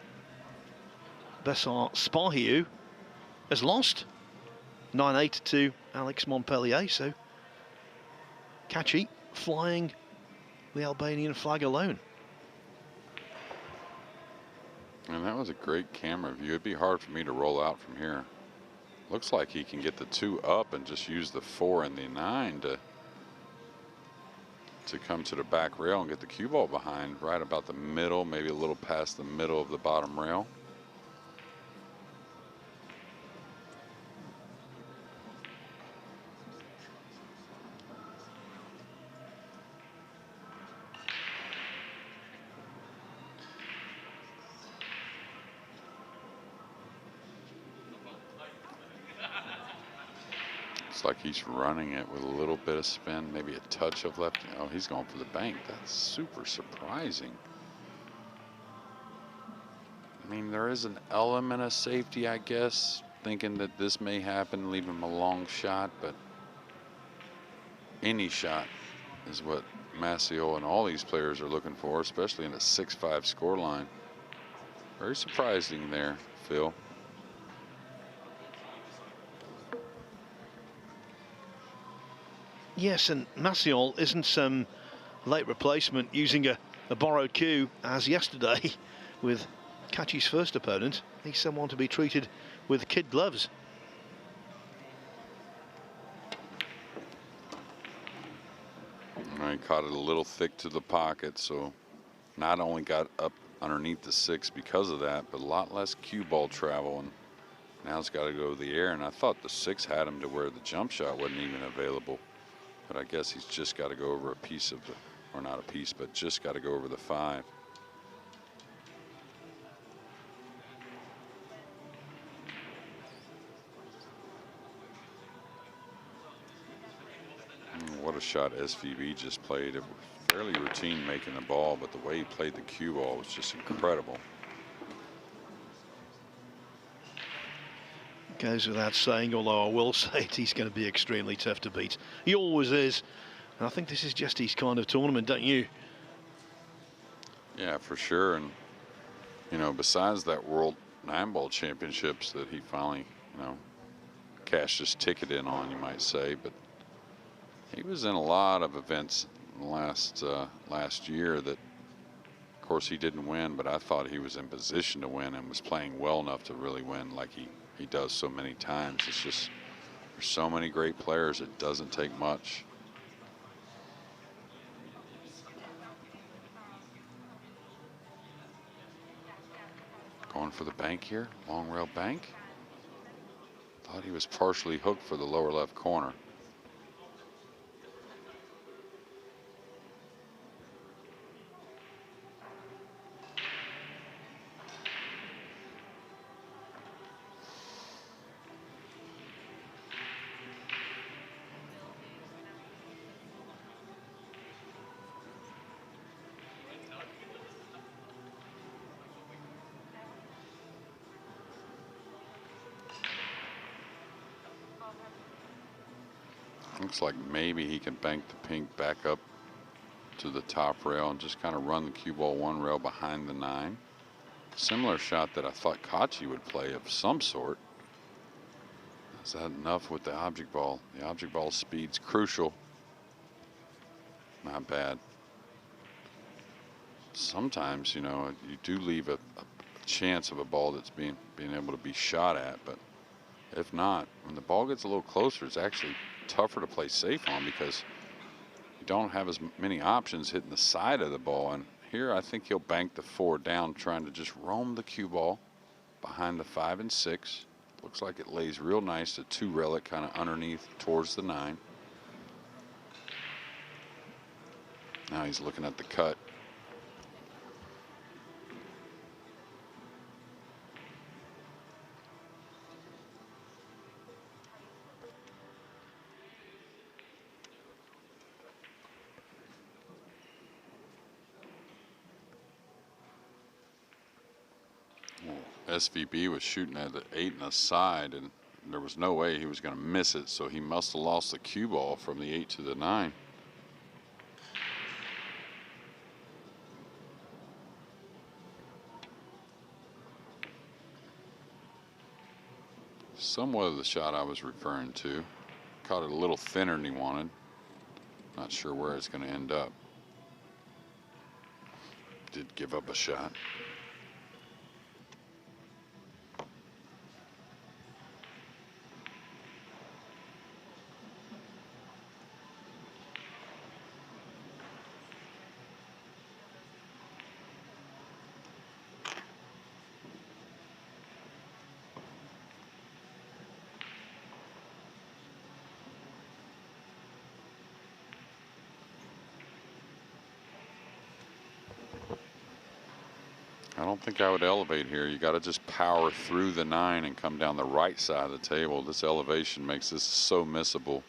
Besar Spahiu, has lost 9-8 to Alex Montpellier, so Kaçi flying the Albanian flag alone. And that was a great camera view. It'd be hard for me to roll out from here. Looks like he can get the 2 up and just use the 4 and the 9 to come to the back rail and get the cue ball behind right about the middle, maybe a little past the middle of the bottom rail. It's like he's running it with a little bit of spin, maybe a touch of left. Oh, he's going for the bank. That's super surprising. I mean, there is an element of safety, I guess, thinking that this may happen, leave him a long shot, but any shot is what Maciol and all these players are looking for, especially in a 6-5 scoreline. Very surprising there, Phil. Yes, and Maciol isn't some late replacement using a borrowed cue as yesterday with Kaçi's first opponent. He's someone to be treated with kid gloves. I caught it a little thick to the pocket, so not only got up underneath the 6 because of that, but a lot less cue ball travel, and now it's got to go to the air. And I thought the 6 had him to where the jump shot wasn't even available, but I guess he's just got to go over a piece of the, or not a piece, but just got to go over the 5. What a shot SVB just played. It was fairly routine making the ball, but the way he played the cue ball was just incredible. Goes without saying, although I will say it, he's going to be extremely tough to beat. He always is. And I think this is just his kind of tournament, don't you? Yeah, for sure. And, you know, besides that World Nineball Championships that he finally, you know, cashed his ticket in on, you might say, but he was in a lot of events last year that, of course, he didn't win, but I thought he was in position to win and was playing well enough to really win like he does so many times. It's just, there's so many great players, it doesn't take much. Going for the bank here, long rail bank. Thought he was partially hooked for the lower left corner. Looks like maybe he can bank the pink back up to the top rail and just kind of run the cue ball 1 rail behind the 9. Similar shot that I thought Kaçi would play of some sort. Is that enough with the object ball? The object ball speed's crucial. Not bad. Sometimes, you know, you do leave a chance of a ball that's being able to be shot at, but if not, when the ball gets a little closer, it's actually tougher to play safe on because you don't have as many options hitting the side of the ball. And here I think he'll bank the 4 down, trying to just roam the cue ball behind the 5 and 6. Looks like it lays real nice to 2 relic kind of underneath towards the 9. Now he's looking at the cut. SVB was shooting at the 8 and a side, and there was no way he was going to miss it, so he must have lost the cue ball from the 8 to the 9. Somewhat of the shot I was referring to. Caught it a little thinner than he wanted. Not sure where it's going to end up. Did give up a shot. I don't think I would elevate here. You got to just power through the 9 and come down the right side of the table. This elevation makes this so missable.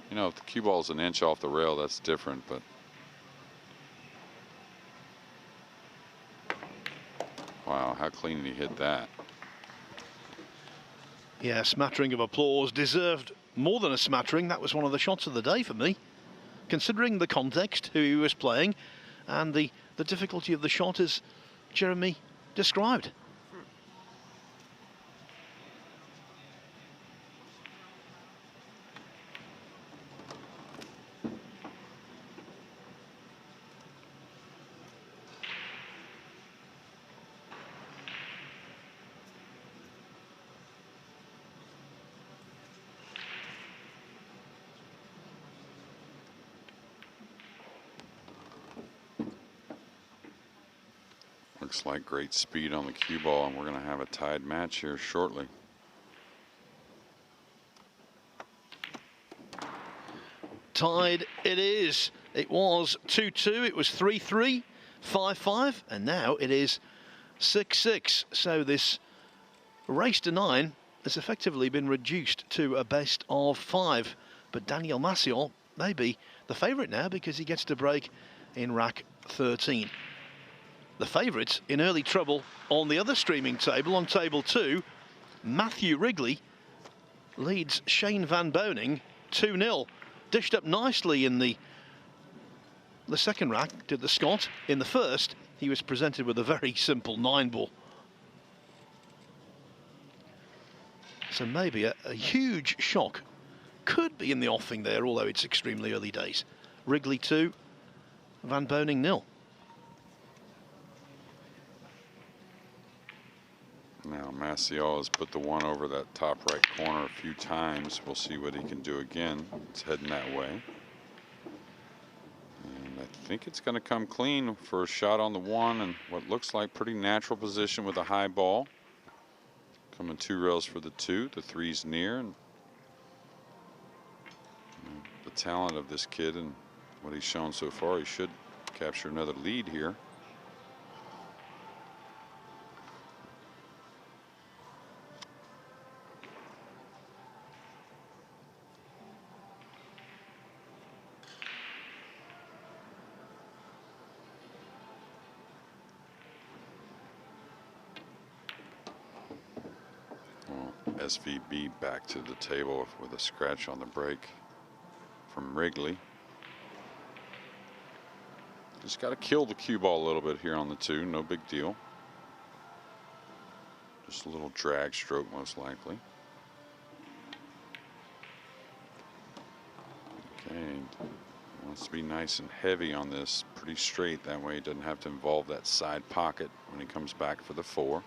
You know, if the cue ball's an inch off the rail, that's different, but wow, how clean did he hit that? Yeah, smattering of applause. Deserved more than a smattering. That was one of the shots of the day for me. considering the context, who he was playing, and the difficulty of the shot as Jeremy described. Looks like great speed on the cue ball, and we're going to have a tied match here shortly. Tied it is. It was 2-2, it was 3-3, 5-5, and now it is 6-6. So this race to 9 has effectively been reduced to a best of 5. But Daniel Maciol may be the favourite now because he gets to break in rack 13. The favourites in early trouble on the other streaming table, on table 2. Matthew Wrigley leads Shane Van Boening 2-0. Dished up nicely in the second rack, did the Scot. In the first, he was presented with a very simple 9-ball. So maybe a huge shock could be in the offing there, although it's extremely early days. Wrigley 2, Van Boening 0. Now Maciol has put the one over that top right corner a few times. We'll see what he can do again. It's heading that way. And I think it's going to come clean for a shot on the one, and what looks like pretty natural position with a high ball. Coming 2 rails for the 2. The 3's near, and the talent of this kid and what he's shown so far, he should capture another lead here. SVB back to the table with a scratch on the break from Wrigley. Just got to kill the cue ball a little bit here on the 2. No big deal. Just a little drag stroke most likely. Okay. Wants to be nice and heavy on this. Pretty straight. That way he doesn't have to involve that side pocket when he comes back for the 4.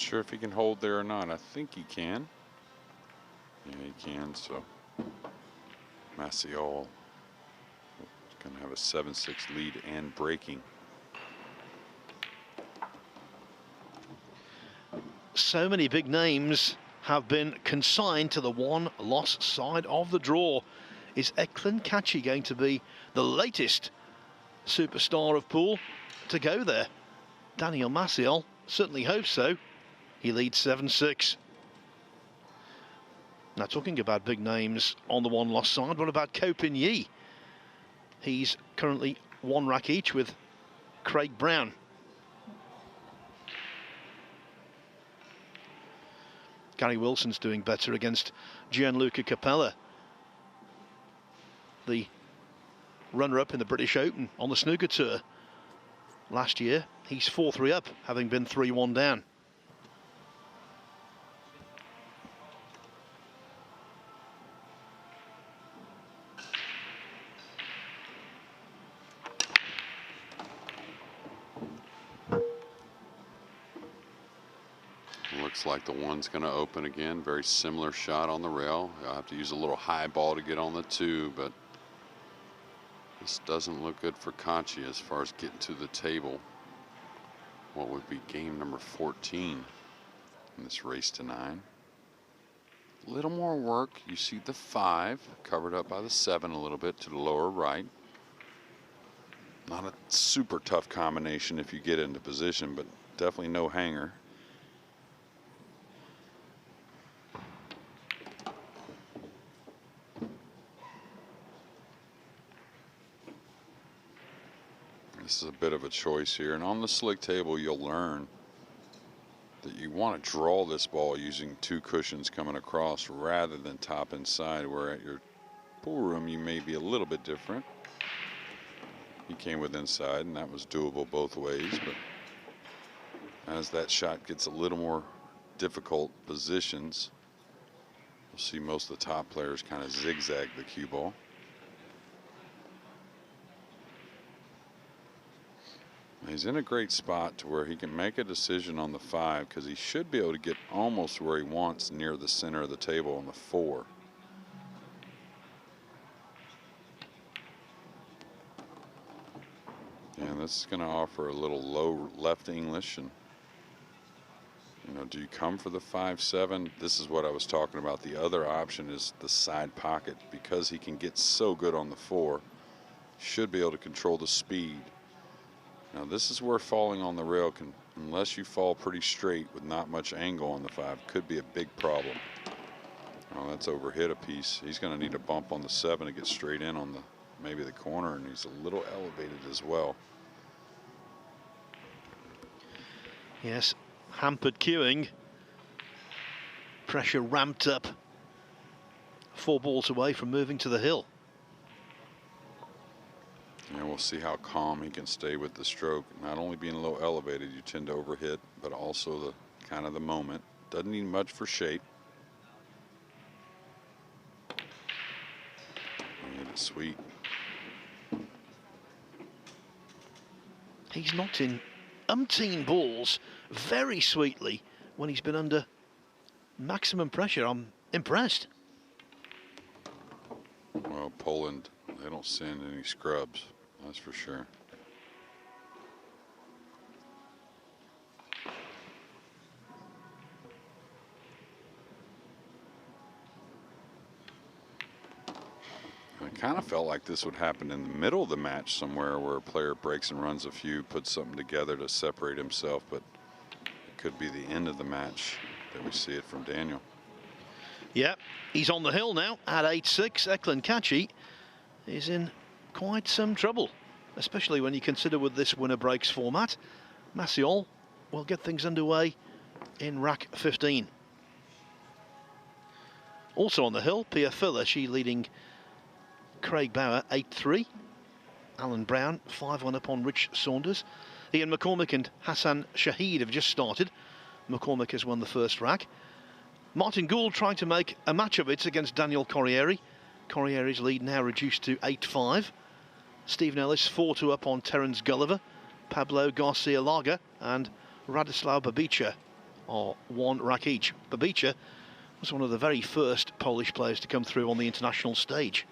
Sure if he can hold there or not. I think he can. Yeah, he can. So Maciol going to have a 7-6 lead and breaking. So many big names have been consigned to the one-loss side of the draw. Is Eklent Kaçi going to be the latest superstar of pool to go there? Daniel Maciol certainly hopes so. He leads 7-6. Now, talking about big names on the one-loss side, what about Ko Pin Yi? He's currently 1 rack each with Craig Brown. Gary Wilson's doing better against Gianluca Capella, the runner-up in the British Open on the snooker tour last year. He's 4-3 up, having been 3-1 down. Looks like the one's going to open again. Very similar shot on the rail. I'll have to use a little high ball to get on the 2, but this doesn't look good for Kaçi as far as getting to the table. What would be game number 14 in this race to 9. A little more work. You see the 5 covered up by the 7 a little bit to the lower right. Not a super tough combination if you get into position, but definitely no hanger. This is a bit of a choice here, and on the slick table you'll learn that you want to draw this ball using 2 cushions coming across rather than top and side, where at your pool room you may be a little bit different. He came with inside, and that was doable both ways, but as that shot gets a little more difficult positions, you'll see most of the top players kind of zigzag the cue ball. He's in a great spot to where he can make a decision on the 5, because he should be able to get almost where he wants near the center of the table on the 4. And this is going to offer a little low left English, and do you come for the 5-7? This is what I was talking about. The other option is the side pocket, because he can get so good on the 4. Should be able to control the speed. Now this is where falling on the rail can, unless you fall pretty straight with not much angle on the 5, could be a big problem. Oh, that's overhit a piece. He's going to need a bump on the 7 to get straight in on maybe the corner, and he's a little elevated as well. Yes, hampered queuing. Pressure ramped up. 4 balls away from moving to the hill. And we'll see how calm he can stay with the stroke. Not only being low elevated, you tend to overhit, but also the kind of the moment. Doesn't need much for shape. Made it sweet. He's knocked in umpteen balls very sweetly when he's been under maximum pressure. I'm impressed. Well, Poland, they don't send any scrubs, that's for sure. I kind of felt like this would happen in the middle of the match somewhere, where a player breaks and runs a few, puts something together to separate himself, but it could be the end of the match that we see it from Daniel. Yeah, he's on the hill now at 8-6. Eklent Kaçi is in quite some trouble, especially when you consider with this winner breaks format. Maciol will get things underway in rack 15. Also on the hill, Pia Filler, she leading Craig Bauer 8-3. Alan Brown 5-1 up on Rich Saunders. Ian McCormick and Hassan Shahid have just started. McCormick has won the first rack. Martin Gould trying to make a match of it against Daniel Corrieri. Corrieri's lead now reduced to 8-5. Stephen Ellis 4-2 up on Terence Gulliver. Pablo Garcia Laga and Radoslaw Babica are 1 rack each. Babica was one of the very first Polish players to come through on the international stage.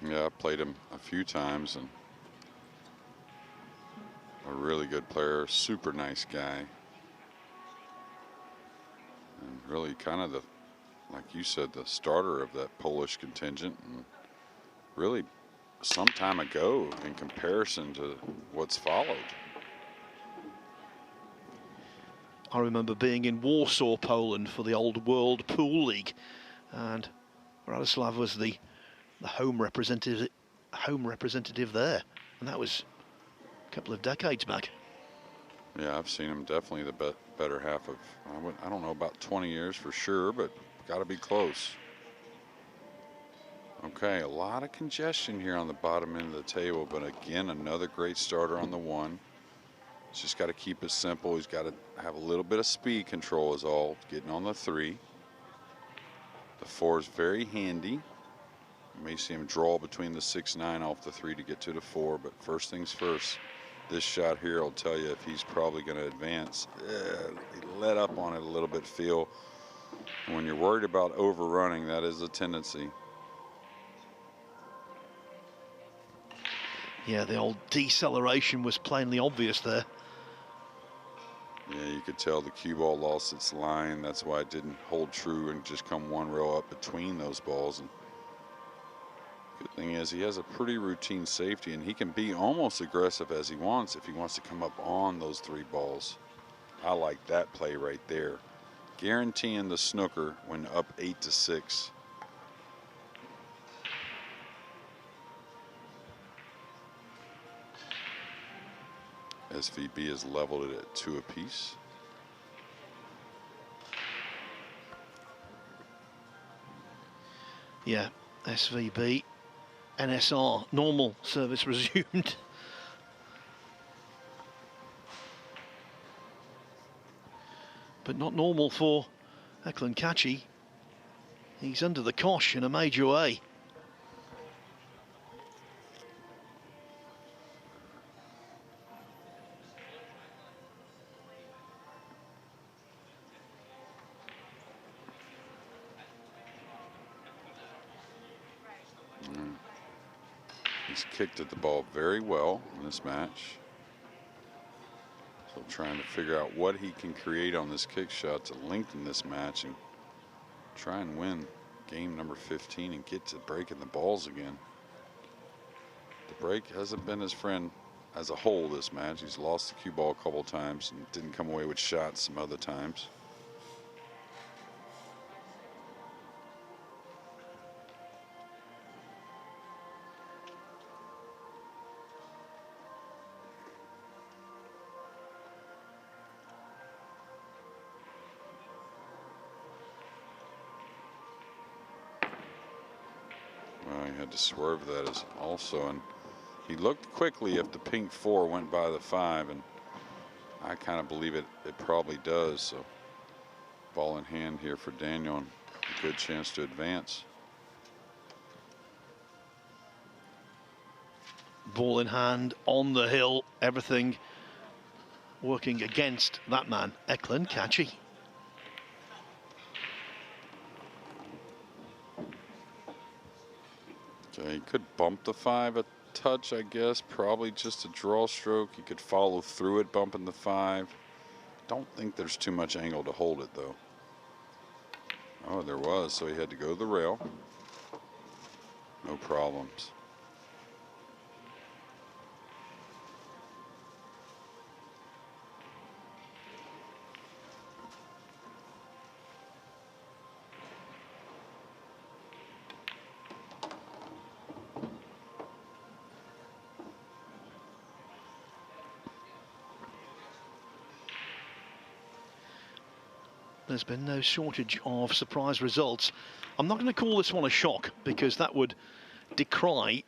Yeah, I played him a few times, and a really good player, super nice guy. And really kind of like you said, the starter of that Polish contingent, and really some time ago in comparison to what's followed. I remember being in Warsaw, Poland for the old World Pool League, and Radoslaw was the home representative there, and that was a couple of decades back. Yeah, I've seen him definitely the better half of, I don't know, about 20 years for sure, but got to be close. Okay, a lot of congestion here on the bottom end of the table, but again, another great starter on the 1. He's just got to keep it simple. He's got to have a little bit of speed control is all, getting on the 3. The 4 is very handy. You may see him draw between the 6-9 off the 3 to get to the 4, but first things first, This shot here will tell you if he's probably going to advance. He let up on it a little bit, Phil. When you're worried about overrunning, that is a tendency. Yeah, the old deceleration was plainly obvious there. Yeah, you could tell the cue ball lost its line. That's why it didn't hold true and just come one row up between those balls. And good thing is he has a pretty routine safety, and he can be almost aggressive as he wants if he wants to come up on those 3 balls. I like that play right there. Guaranteeing the snooker when up 8-6. SVB has leveled it at 2 apiece. Yeah, SVB, NSR, normal service resumed. But not normal for Eklent Kaçi. He's under the cosh in a major way. He's kicked at the ball very well in this match. So trying to figure out what he can create on this kick shot to lengthen this match and try and win game number 15 and get to breaking the balls again. The break hasn't been his friend as a whole this match. He's lost the cue ball a couple times and didn't come away with shots some other times. Had to swerve that as also, and he looked quickly if the pink 4 went by the 5, and I kind of believe it probably does. So ball in hand here for Daniel, and a good chance to advance. Ball in hand on the hill, everything working against that man, Eklent Kaçi. He could bump the 5 a touch, I guess. Probably just a draw stroke. He could follow through it, bumping the 5. Don't think there's too much angle to hold it, though. Oh, there was, so he had to go to the rail. No problems. There's been no shortage of surprise results. I'm not going to call this one a shock because that would decry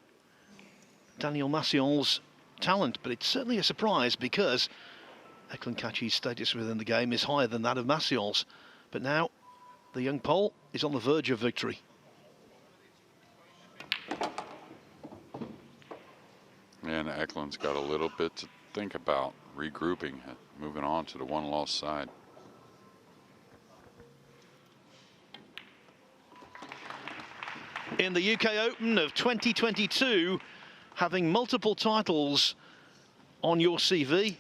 Daniel Maciol's talent, but it's certainly a surprise because Eklent Kaçi's status within the game is higher than that of Maciol's. But now the young Pole is on the verge of victory. And Eklent's got a little bit to think about, regrouping, moving on to the one-loss side. In the UK Open of 2022, having multiple titles on your CV